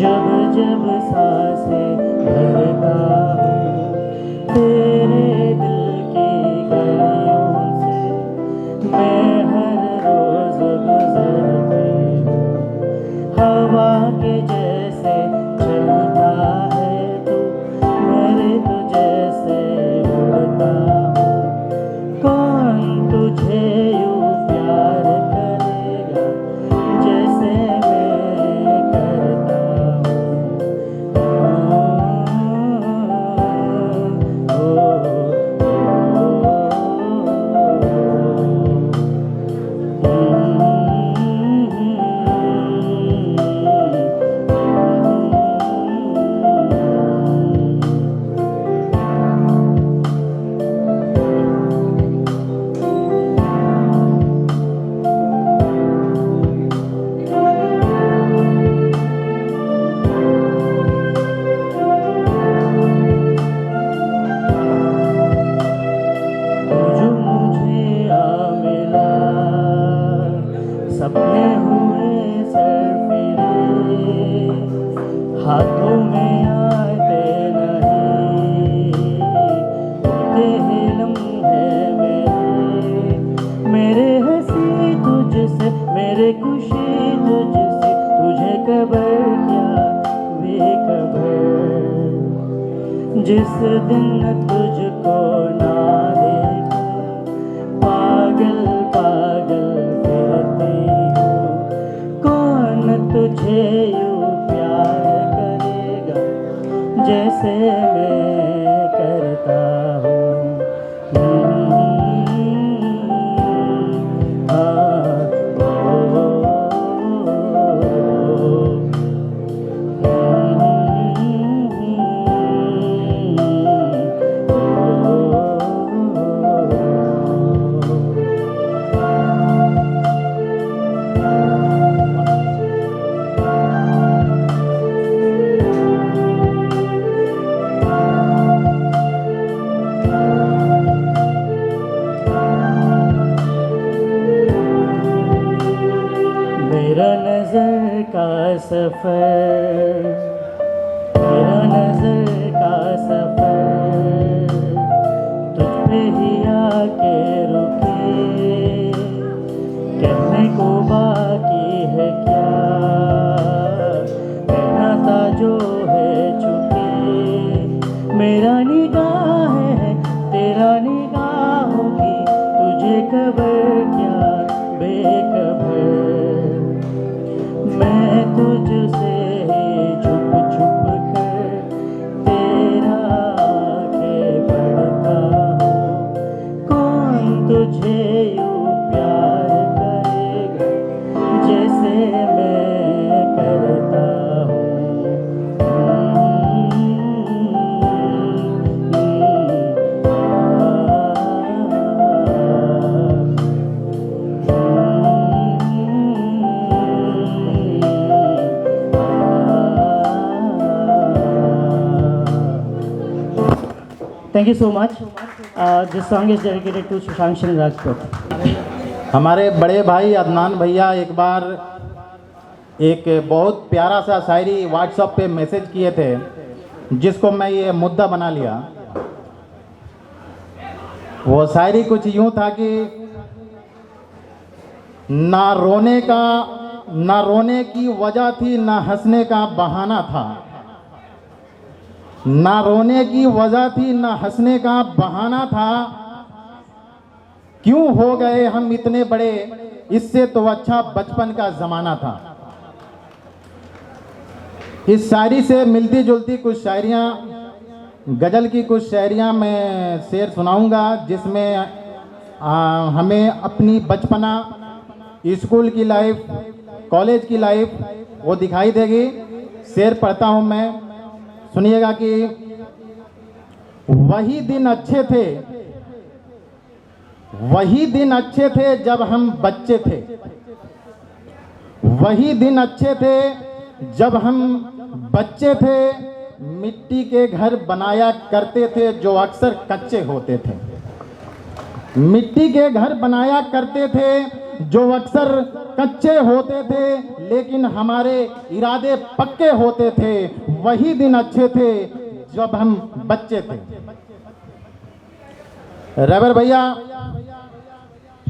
जब जब सांसें भरता हूँ तेरे दिल की गलियों से, मैं हर रोज गुजरती हूँ। हवा के जैसे चलता है तू, मेरे तो जैसे उड़ता हूँ। कौन तुझे यूँ प्यार करेगा जैसे मैं करता सपने हुए सरफिरे, हाथों में आते नहीं, होते ही लम्हे मेरे, मेरे हंसी तुझसे, मेरे खुशी तुझसे, तुझे खबर क्या बेखबर। जिस दिन तुझको ना देखा, पागल पागल तुझे यूँ प्यार करेगा जैसे मैं करता हूँ। मेरा नजर का सफर, मेरा नजर का सफर, तुझ पे ही आके रुके, कहने को बाकी है क्या, कहना था जो है चुके। मेरा निगाह है तेरा निगाह होगी, तुझे खबर क्या बेखबर। मैं तुझसे ही छुप छुप कर तेरा आगे बढ़ता हूँ। कौन तुझे यूँ प्यार करेगा जैसे मैं करता हूँ। Thank you so much. This song is dedicated to Sushant Singh Rajput. हमारे बड़े भाई अदनान भैया एक बार एक बहुत प्यारा सा शायरी व्हाट्सएप पे मैसेज किए थे, जिसको मैं ये मुद्दा बना लिया। वो शायरी कुछ यूं था कि ना रोने की वजह थी, ना हंसने का बहाना था। ना रोने की वजह थी, ना हंसने का बहाना था। क्यों हो गए हम इतने बड़े, इससे तो अच्छा बचपन का जमाना था। इस शायरी से मिलती जुलती कुछ शायरियाँ, गज़ल की कुछ शायरियाँ मैं शेर सुनाऊंगा, जिसमें हमें अपनी बचपना, स्कूल की लाइफ, कॉलेज की लाइफ वो दिखाई देगी। शेर पढ़ता हूँ मैं, सुनिएगा कि वही दिन अच्छे थे, वही दिन अच्छे थे जब हम बच्चे थे, वही दिन अच्छे थे जब हम बच्चे थे, मिट्टी के घर बनाया करते थे जो अक्सर कच्चे होते थे, मिट्टी के घर बनाया करते थे जो अक्सर कच्चे होते थे, लेकिन हमारे इरादे पक्के होते थे। वही दिन अच्छे थे जब हम बच्चे थे। रबर भैया,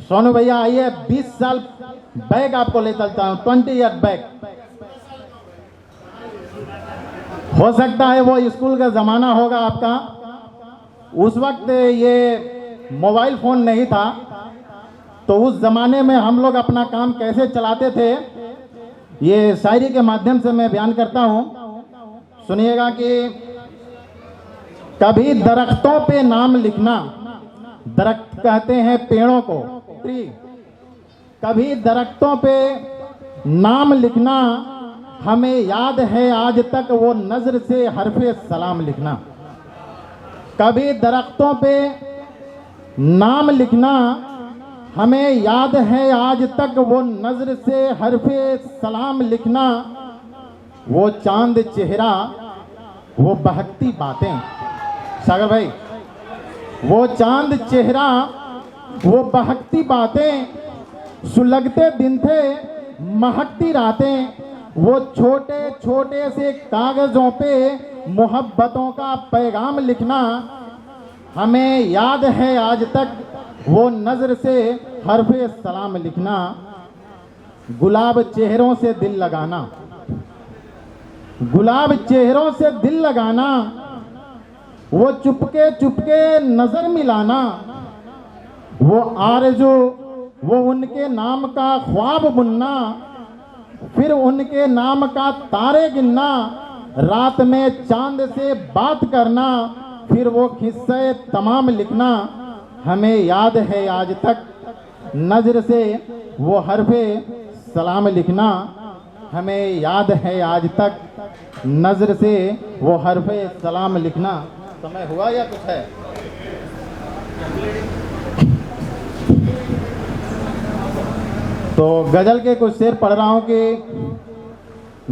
सोनू भैया आइए, 20 साल बैक आपको ले चलता हूं, 20 ईयर बैक। हो सकता है वो स्कूल का जमाना होगा आपका। उस वक्त ये मोबाइल फोन नहीं था, तो उस जमाने में हम लोग अपना काम कैसे चलाते थे, ये शायरी के माध्यम से मैं बयान करता हूं। सुनिएगा कि कभी दरख्तों पे नाम लिखना, दरख्त कहते हैं पेड़ों को, ट्री, कभी दरख्तों पे नाम लिखना, हमें याद है आज तक वो नजर से हरफे सलाम लिखना। कभी दरख्तों पे नाम लिखना, हमें याद है आज तक वो नजर से हरफे सलाम लिखना। वो चांद चेहरा, वो बहकती बातें, सागर भाई, वो चांद चेहरा, वो बहकती बातें, सुलगते दिन थे, महकती रातें। वो छोटे छोटे से कागजों पे मोहब्बतों का पैगाम लिखना, हमें याद है आज तक वो नजर से हरफे सलाम लिखना। गुलाब चेहरों से दिल लगाना, गुलाब चेहरों से दिल लगाना, वो चुपके चुपके नजर मिलाना। वो आरज़ू, वो उनके नाम का ख्वाब बुनना, फिर उनके नाम का तारे गिनना। रात में चांद से बात करना, फिर वो किस्से तमाम लिखना। हमें याद है आज तक नजर से वो हरफे सलाम लिखना। हमें याद है आज तक नजर से वो हरफे सलाम लिखना। समय हुआ या कुछ है? तो गजल के कुछ शेर पढ़ रहा हूं कि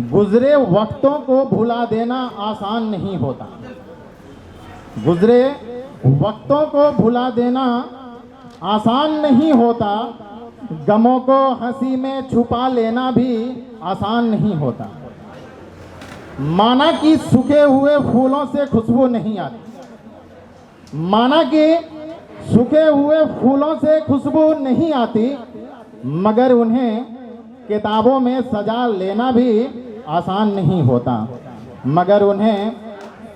गुजरे वक्तों को भुला देना आसान नहीं होता, गुजरे वक्तों को भुला देना आसान नहीं होता। गमों को हंसी में छुपा लेना भी आसान नहीं होता। माना कि सूखे हुए फूलों से खुशबू नहीं आती, माना कि सूखे हुए फूलों से खुशबू नहीं आती, मगर उन्हें किताबों में सजा लेना भी आसान नहीं होता, मगर उन्हें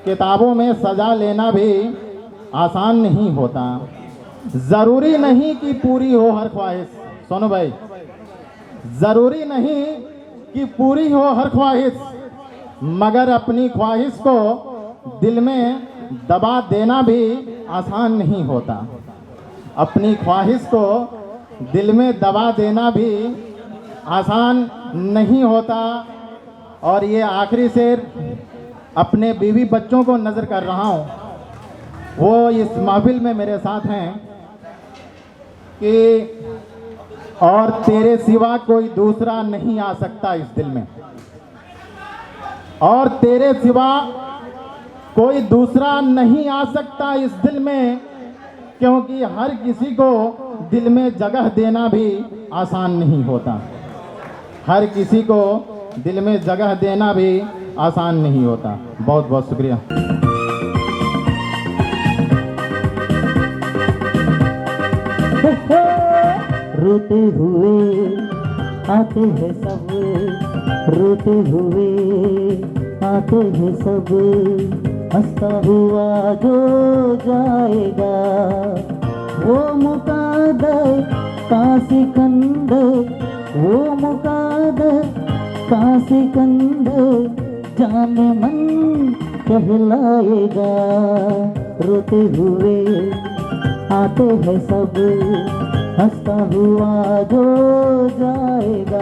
किताबों में सजा लेना भी आसान नहीं होता। ज़रूरी नहीं कि पूरी हो हर ख्वाहिश, सोनू भाई, ज़रूरी नहीं कि पूरी हो हर ख्वाहिश, मगर अपनी ख्वाहिश को दिल में दबा देना भी आसान नहीं होता। अपनी ख्वाहिश को दिल में दबा देना भी आसान नहीं होता। और ये आखिरी शेर अपने बीवी बच्चों को नज़र कर रहा हूँ, वो इस महफिल में मेरे साथ हैं कि और तेरे सिवा कोई दूसरा नहीं आ सकता इस दिल में, और तेरे सिवा कोई दूसरा नहीं आ सकता इस दिल में, क्योंकि हर किसी को दिल में जगह देना भी आसान नहीं होता। हर किसी को दिल में जगह देना भी आसान नहीं होता। बहुत बहुत शुक्रिया। रोते हुए आते हैं सब, रोते हुए आते हैं सब, हंसता हुआ जो जाएगा वो मुकादर का सिकंदर, वो मुकादर का सिकंदर जाने मन कहलाएगा। रोते हुए आते हैं सब, हंसता हुआ जो जाएगा।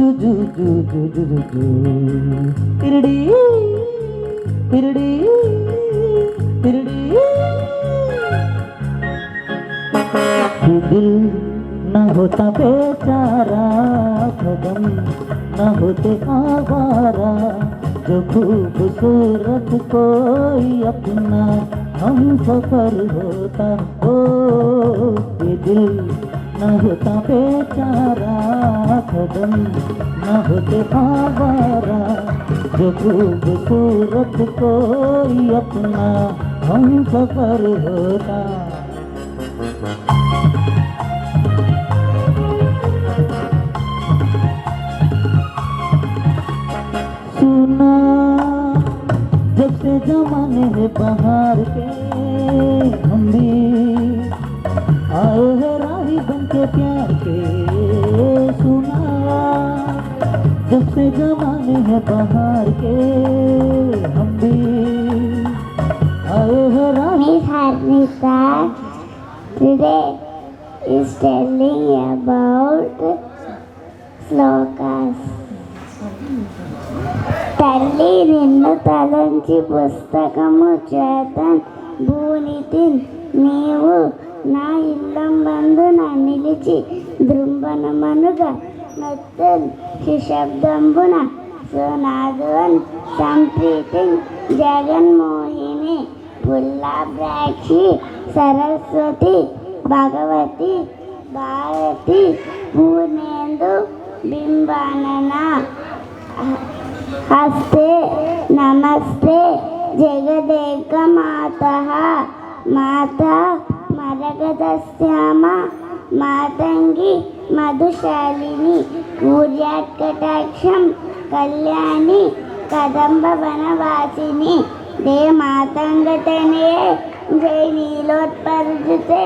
तिरड़ी तिरड़ी तिरड़ी ये दिल न होता बेचारा कदम न होते आवारा जो खूबसूरत कोई अपना हम सफर होता ओ ये दिल न होता बेचारा कदम न होते आवारा जो खूबसूरत कोई अपना हम सफर होता सुना जब से जमाने हैं बाहर के हम भी आए हैं राही बन के प्यार के सुना जब से जमाने हैं बाहर के हम भी आए हैं राही Miss Harnita today is telling about slokas. తల్లి నిన్ను తలంచి పుస్తకము చేతన్ భూనితిన్ నీవు నా ఇల్లంబందున నిలిచి దృంభనమనుగా మెత్తన్ శిశబ్దంబున సునాదువన్ సంప్రీతిన్ జగన్మోహిని పుల్లాభ్రాక్షి సరస్వతి భగవతి భారతి పూర్ణేందు బింబానన हस्ते नमस्ते जगदेक मातः माता मरगदश्यामा मातंगी मधुशालिनी कूर्यात्कटाक्षं कल्याणी कदम्ब वनवासिनी दे मातंगतनये जय नीलोत्पलजुते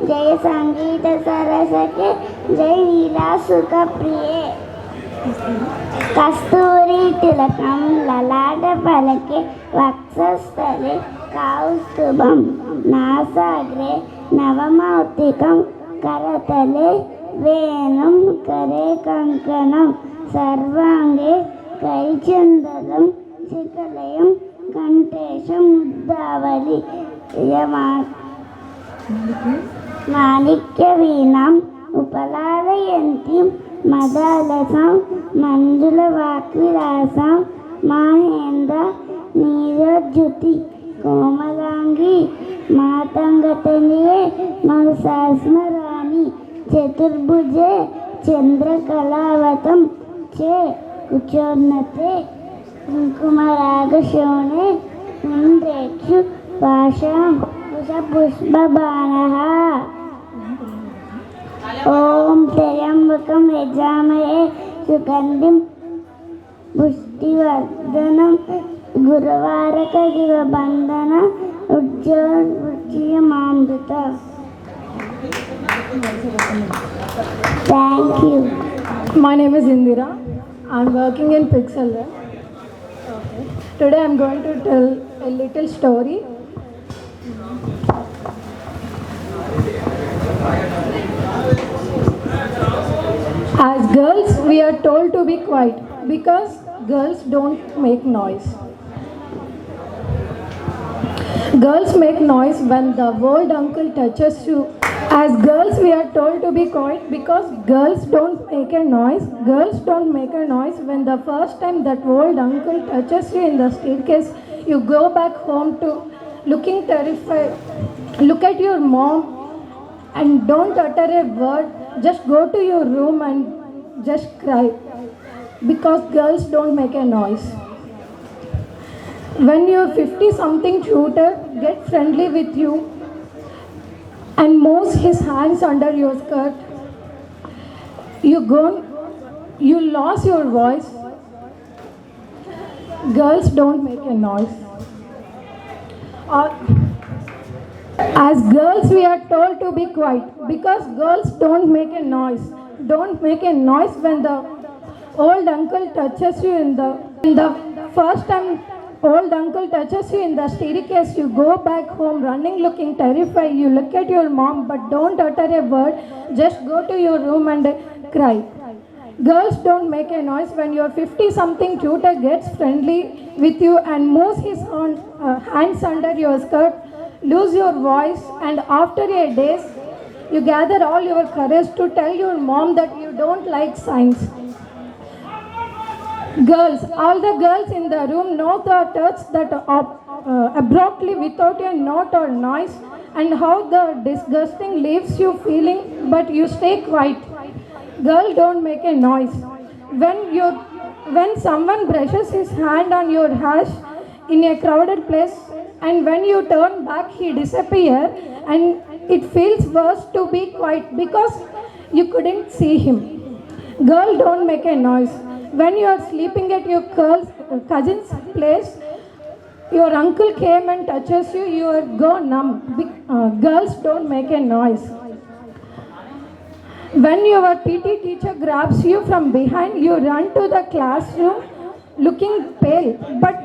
जय संगीत सरसके जय नीलासुख प्रिये कस्तूरी तिलकं ललाट फलके वक्षस्थले कौस्तुभं नासाग्रे नवमौक्तिकं करतले वेणुं करे कंकणं सर्वांगे कैचन्दनं शिखलयं कंठेशं मुद्दावली माणिक्यवीणाम् उपलालयन्तीं मदालसां मञ्जुलवाक्विलासां माहेन्द्र नीरोज्जुति कोमलांगी मातंगतनिये मनसास्मराणि चतुर्भुजे चंद्रकलावतं चे कुचोन्नते कुङ्कुमरागशोणे कुन्द्रेक्षु पाशां कुशपुष्पबाणः ओम त्र्यंबकं यजामहे सुगंधिं पुष्टिवर्धनं गुरुवारकगिरबन्धन उज्ज्वलमामृत Thank you. My name is Indira. I'm working in Pixel Lab. Today I'm going to tell a little story. As girls, we are told to be quiet because girls don't make noise. Girls make noise when the old uncle touches you. As girls, we are told to be quiet because girls don't make a noise. Girls don't make a noise when the first time that old uncle touches you in the staircase, you go back home to looking terrified. Look at your mom and don't utter a word. Just go to your room and just cry because girls don't make a noise. When your 50-something shooter gets friendly with you and moves his hands under your skirt, you lost your voice. Girls don't make a noise. Or, as girls, we are told to be quiet because girls don't make a noise. Don't make a noise when the old uncle touches you in the first time old uncle touches you in the staircase. You go back home running, looking terrified. You look at your mom, but don't utter a word. Just go to your room and cry. Girls don't make a noise when your 50-something tutor gets friendly with you and moves his hands under your skirt, lose your voice, and after a day, you gather all your courage to tell your mom that you don't like science. Girls, all the girls in the room know the touch that abruptly without a note or noise and how the disgusting leaves you feeling, but you stay quiet. Girl, don't make a noise. When someone brushes his hand on your hash in a crowded place, and when you turn back, he disappears, and it feels worse to be quiet because you couldn't see him. Girl, don't make a noise. When you are sleeping at your cousin's place, your uncle came and touches you, you go numb. Girls, don't make a noise. When your PT teacher grabs you from behind, you run to the classroom looking pale, but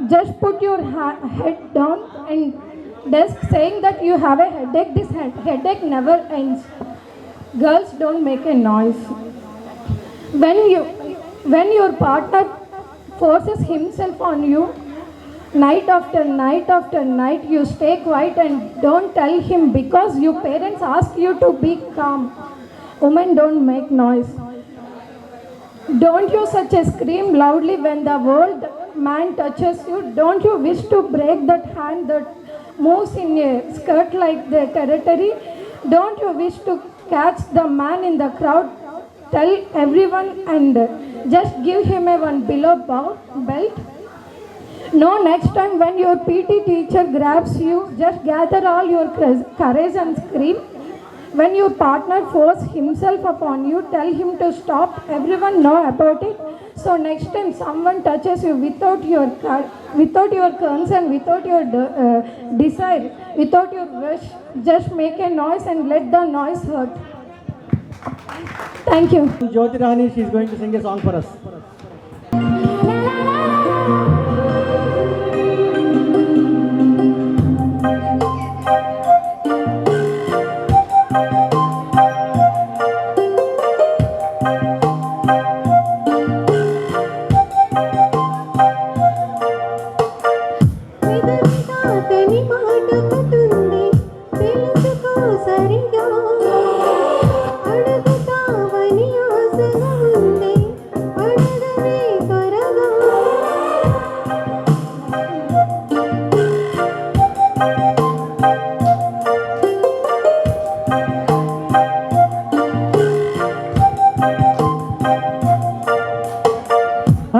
just put your head down and desk saying that you have a headache. This headache never ends. Girls, don't make a noise. When your partner forces himself on you, night after night after night, you stay quiet and don't tell him because your parents ask you to be calm. Women, don't make noise. Don't you such a scream loudly when the world man touches you? Don't you wish to break that hand that moves in a skirt like the territory? Don't you wish to catch the man in the crowd, tell everyone and just give him a one below belt? No, next time when your PT teacher grabs you, just gather all your courage and scream. When your partner forces himself upon you, tell him to stop. Everyone know about it. So next time someone touches you without your consent, without your desire, without your wish, just make a noise and let the noise hurt. Thank you. Jyoti Rani, she is going to sing a song for us.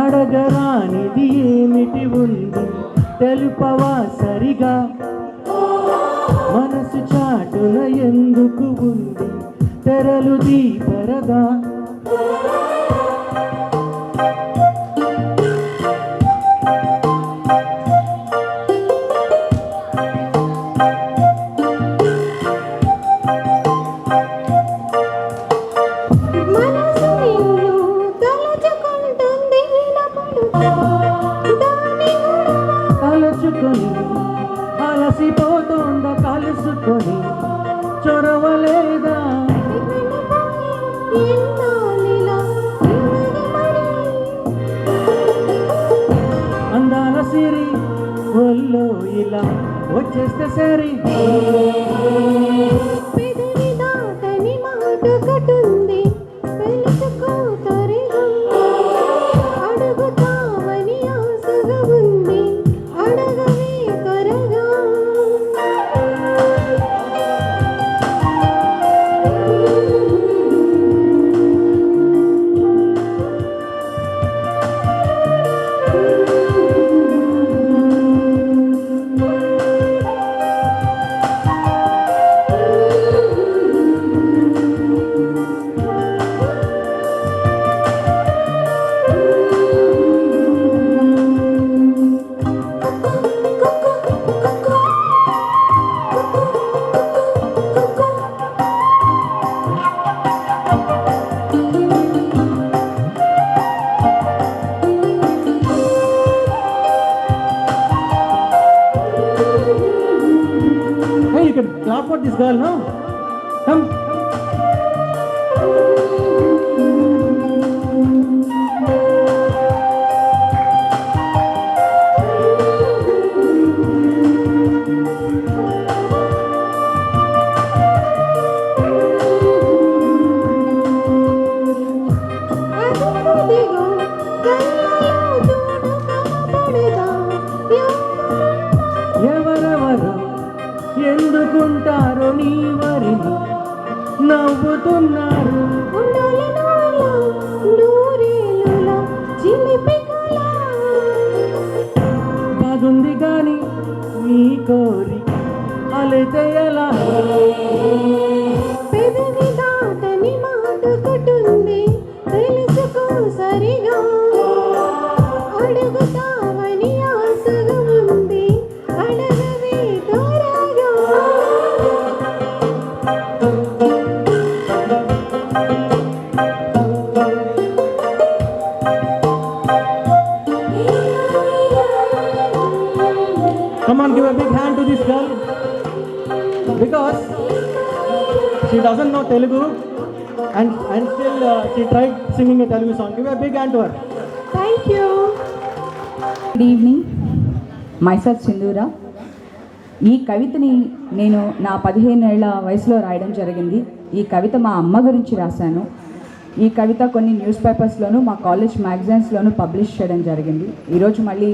అడగరానిది ఏమిటి ఉంది తెలుపవా సరిగా మనసు చాటున ఎందుకు ఉంది తెరలు దీపరగా అలసిపోతుంద కలుసుకొని చొరవలేదా అందాల సిరి ఒల్లో ఇలా వచ్చేస్తే సరి You can clap for this girl, no? Come. నవ్వుతున్నారు. బాగుంది కానీ నీ కోరి అలైతే ఎలా? పెదవి దాటని మాట కొట్టుంది తెలుసుకో సరిగా, అడుగుతావని ఆశగా ఉంది అడగవే త్వరగా. Come on, give a big hand to this girl because she doesn't know Telugu and still she tried singing a Telugu song. Give a big hand to her. Thank you. Good evening, myself Sindhura. ఈ కవితని నేను నా 15 ఏళ్ల వయసులో రాయడం జరిగింది. ఈ కవిత మా అమ్మ గురించి రాశాను. ఈ కవిత కొన్ని న్యూస్ పేపర్స్లోను మా కాలేజ్ మ్యాగజైన్స్లోనూ పబ్లిష్ చేయడం జరిగింది. ఈరోజు మళ్ళీ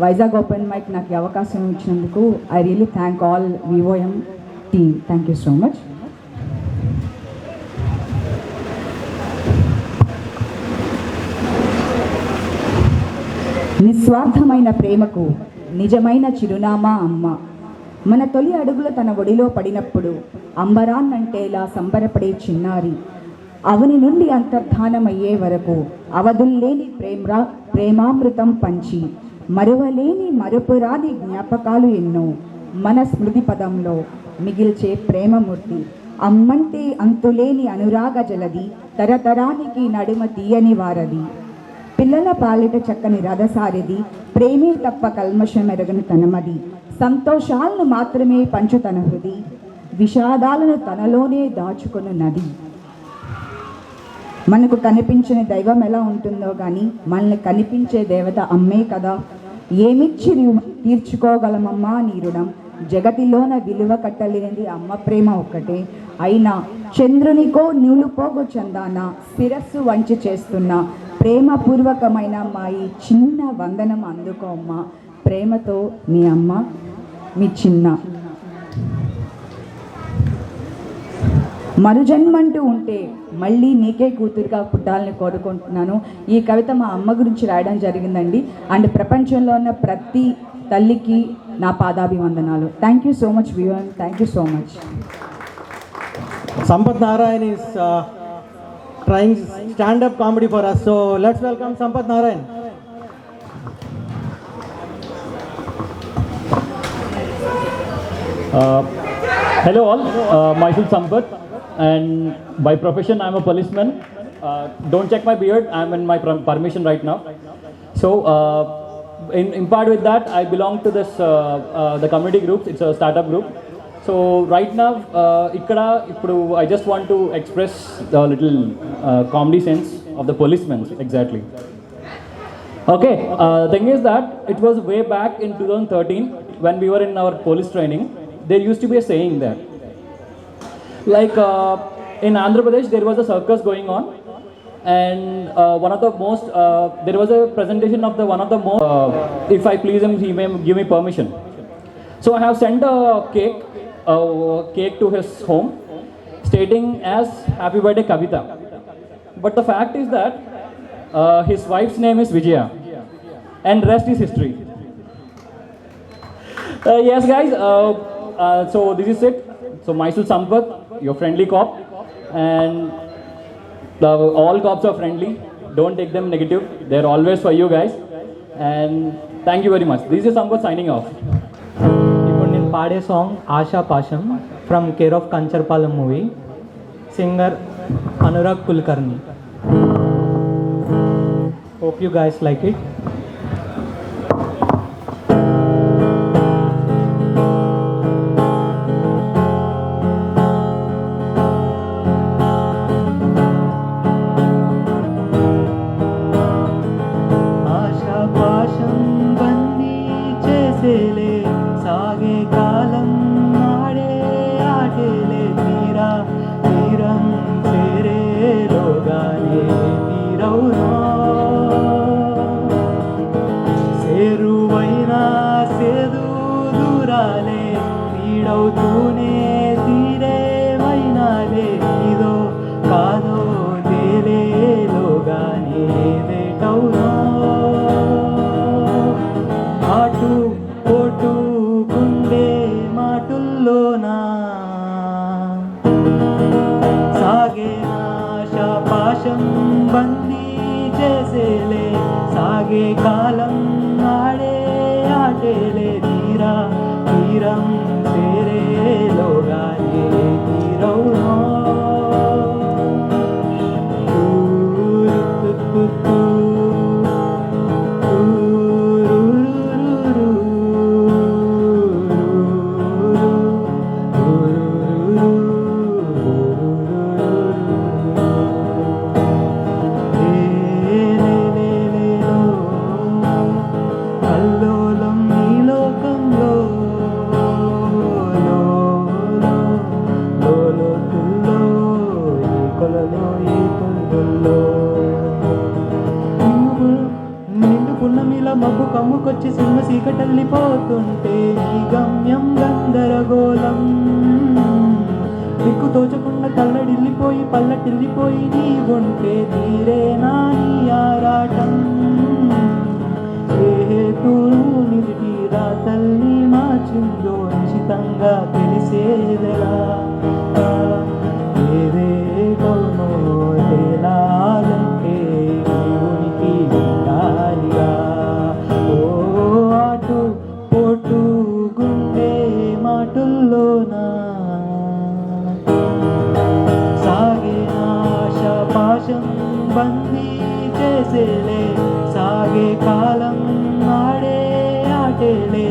వైజాగ్ ఓపెన్ మైక్ నాకు ఈ అవకాశం ఇచ్చినందుకు I really thank all VVOM team. Thank you so much. నిస్వార్థమైన ప్రేమకు నిజమైన చిరునామా అమ్మ. మన తొలి అడుగులు తన ఒడిలో పడినప్పుడు అంబరాన్నంటేలా సంబరపడే చిన్నారి, అవని నుండి అంతర్ధానమయ్యే వరకు అవధుల్లేని ప్రేమామృతం పంచి మరువలేని మరుపురాని జ్ఞాపకాలు ఎన్నో మన స్మృతి పదంలో మిగిల్చే ప్రేమమూర్తి. అమ్మంటే అంతులేని అనురాగ జలది, తరతరానికి నడుమ తీయని వారది. పిల్లల పాలిట చక్కని రథసారిది, ప్రేమే తప్ప కల్మషమెరగని తనమది. సంతోషాలను మాత్రమే పంచు తన హృది, విషాదాలను తనలోనే దాచుకొను నది. మనకు కనిపించిన దైవం ఎలా ఉంటుందో కానీ మనల్ని కనిపించే దేవత అమ్మే కదా. ఏమిచ్చి తీర్చుకోగలమమ్మా నీ రుణం, జగతిలోన విలువ కట్టలేనిది అమ్మ ప్రేమ ఒక్కటే. అయినా చంద్రునికో నూలుపోగు చందాన శిరస్సు వంచి చేస్తున్న ప్రేమపూర్వకమైన మా ఈ చిన్న వందనం అందుకో అమ్మ. ప్రేమతో మీ అమ్మ, మీ చిన్న. మరుజన్మంటూ ఉంటే మళ్ళీ నీకే కూతురుగా పుట్టాలని కోరుకుంటున్నాను. ఈ కవిత మా అమ్మ గురించి రాయడం జరిగిందండి. అండ్ ప్రపంచంలో ఉన్న ప్రతి తల్లికి నా పాదాభివందనాలు. Thank you so much Vivan, thank you so much. Sampath Narayan is trying stand-up comedy for us. So let's welcome Sampath Narayan. Hello all, myself Sampath, and by profession I'm a policeman. Don't check my beard, I'm in my permission right now. So in part with that, I belong to this the community groups. It's a startup group. So right now, I just want to express the little comedy sense of the policemen exactly. Okay, the thing is that it was way back in 2013 when we were in our police training. There used to be a saying there, like in Andhra Pradesh there was a circus going on, and one of the most there was a presentation of one of the most. If I please him, he may give me permission. So I have sent a cake to his home, stating as "Happy birthday, Kavita." But the fact is that his wife's name is Vijaya, and rest is history. Yes, guys. So this is it. So myself Sampath, your friendly cop, and all cops are friendly. Don't take them negative. They're always for you guys. And thank you very much. This is Sampath signing off. ఇప్పుడు నేను పాడే song ASHA Paasham from care of Kancharapalem movie. Singer Anurag Kulkarni. Hope you guys like it. తీరే వైనాలే నీదో అల్లోలం ఈ లోకంలో లోతుల్లో ఈ కొలలో ఈ పొందుల్లో నిండు పున్నమిల మబ్బు కమ్ముకొచ్చి సింహ సీకటల్లిపోతుంటే నీ గమ్యం గందరగోళం దిక్కు తోచకుండా కల్లడిల్లిపోయి పల్లటిల్లిపోయి నీ ఉంటే తీరేనా నీ ఆరాటం ఏ హేతువు నిలిటి రాతల్ని మార్చిందో నిశితంగా తెలిసేదెలా ఏదే కౌనో తేలాలంటే దేవునికి ఉండాలిగా ఓ అటు పోటు గుండె మాటుల్లోనా సాగే ఆశ పాశం బందీ చేసేలే సాగే కాలం ఆడే ఆటేలే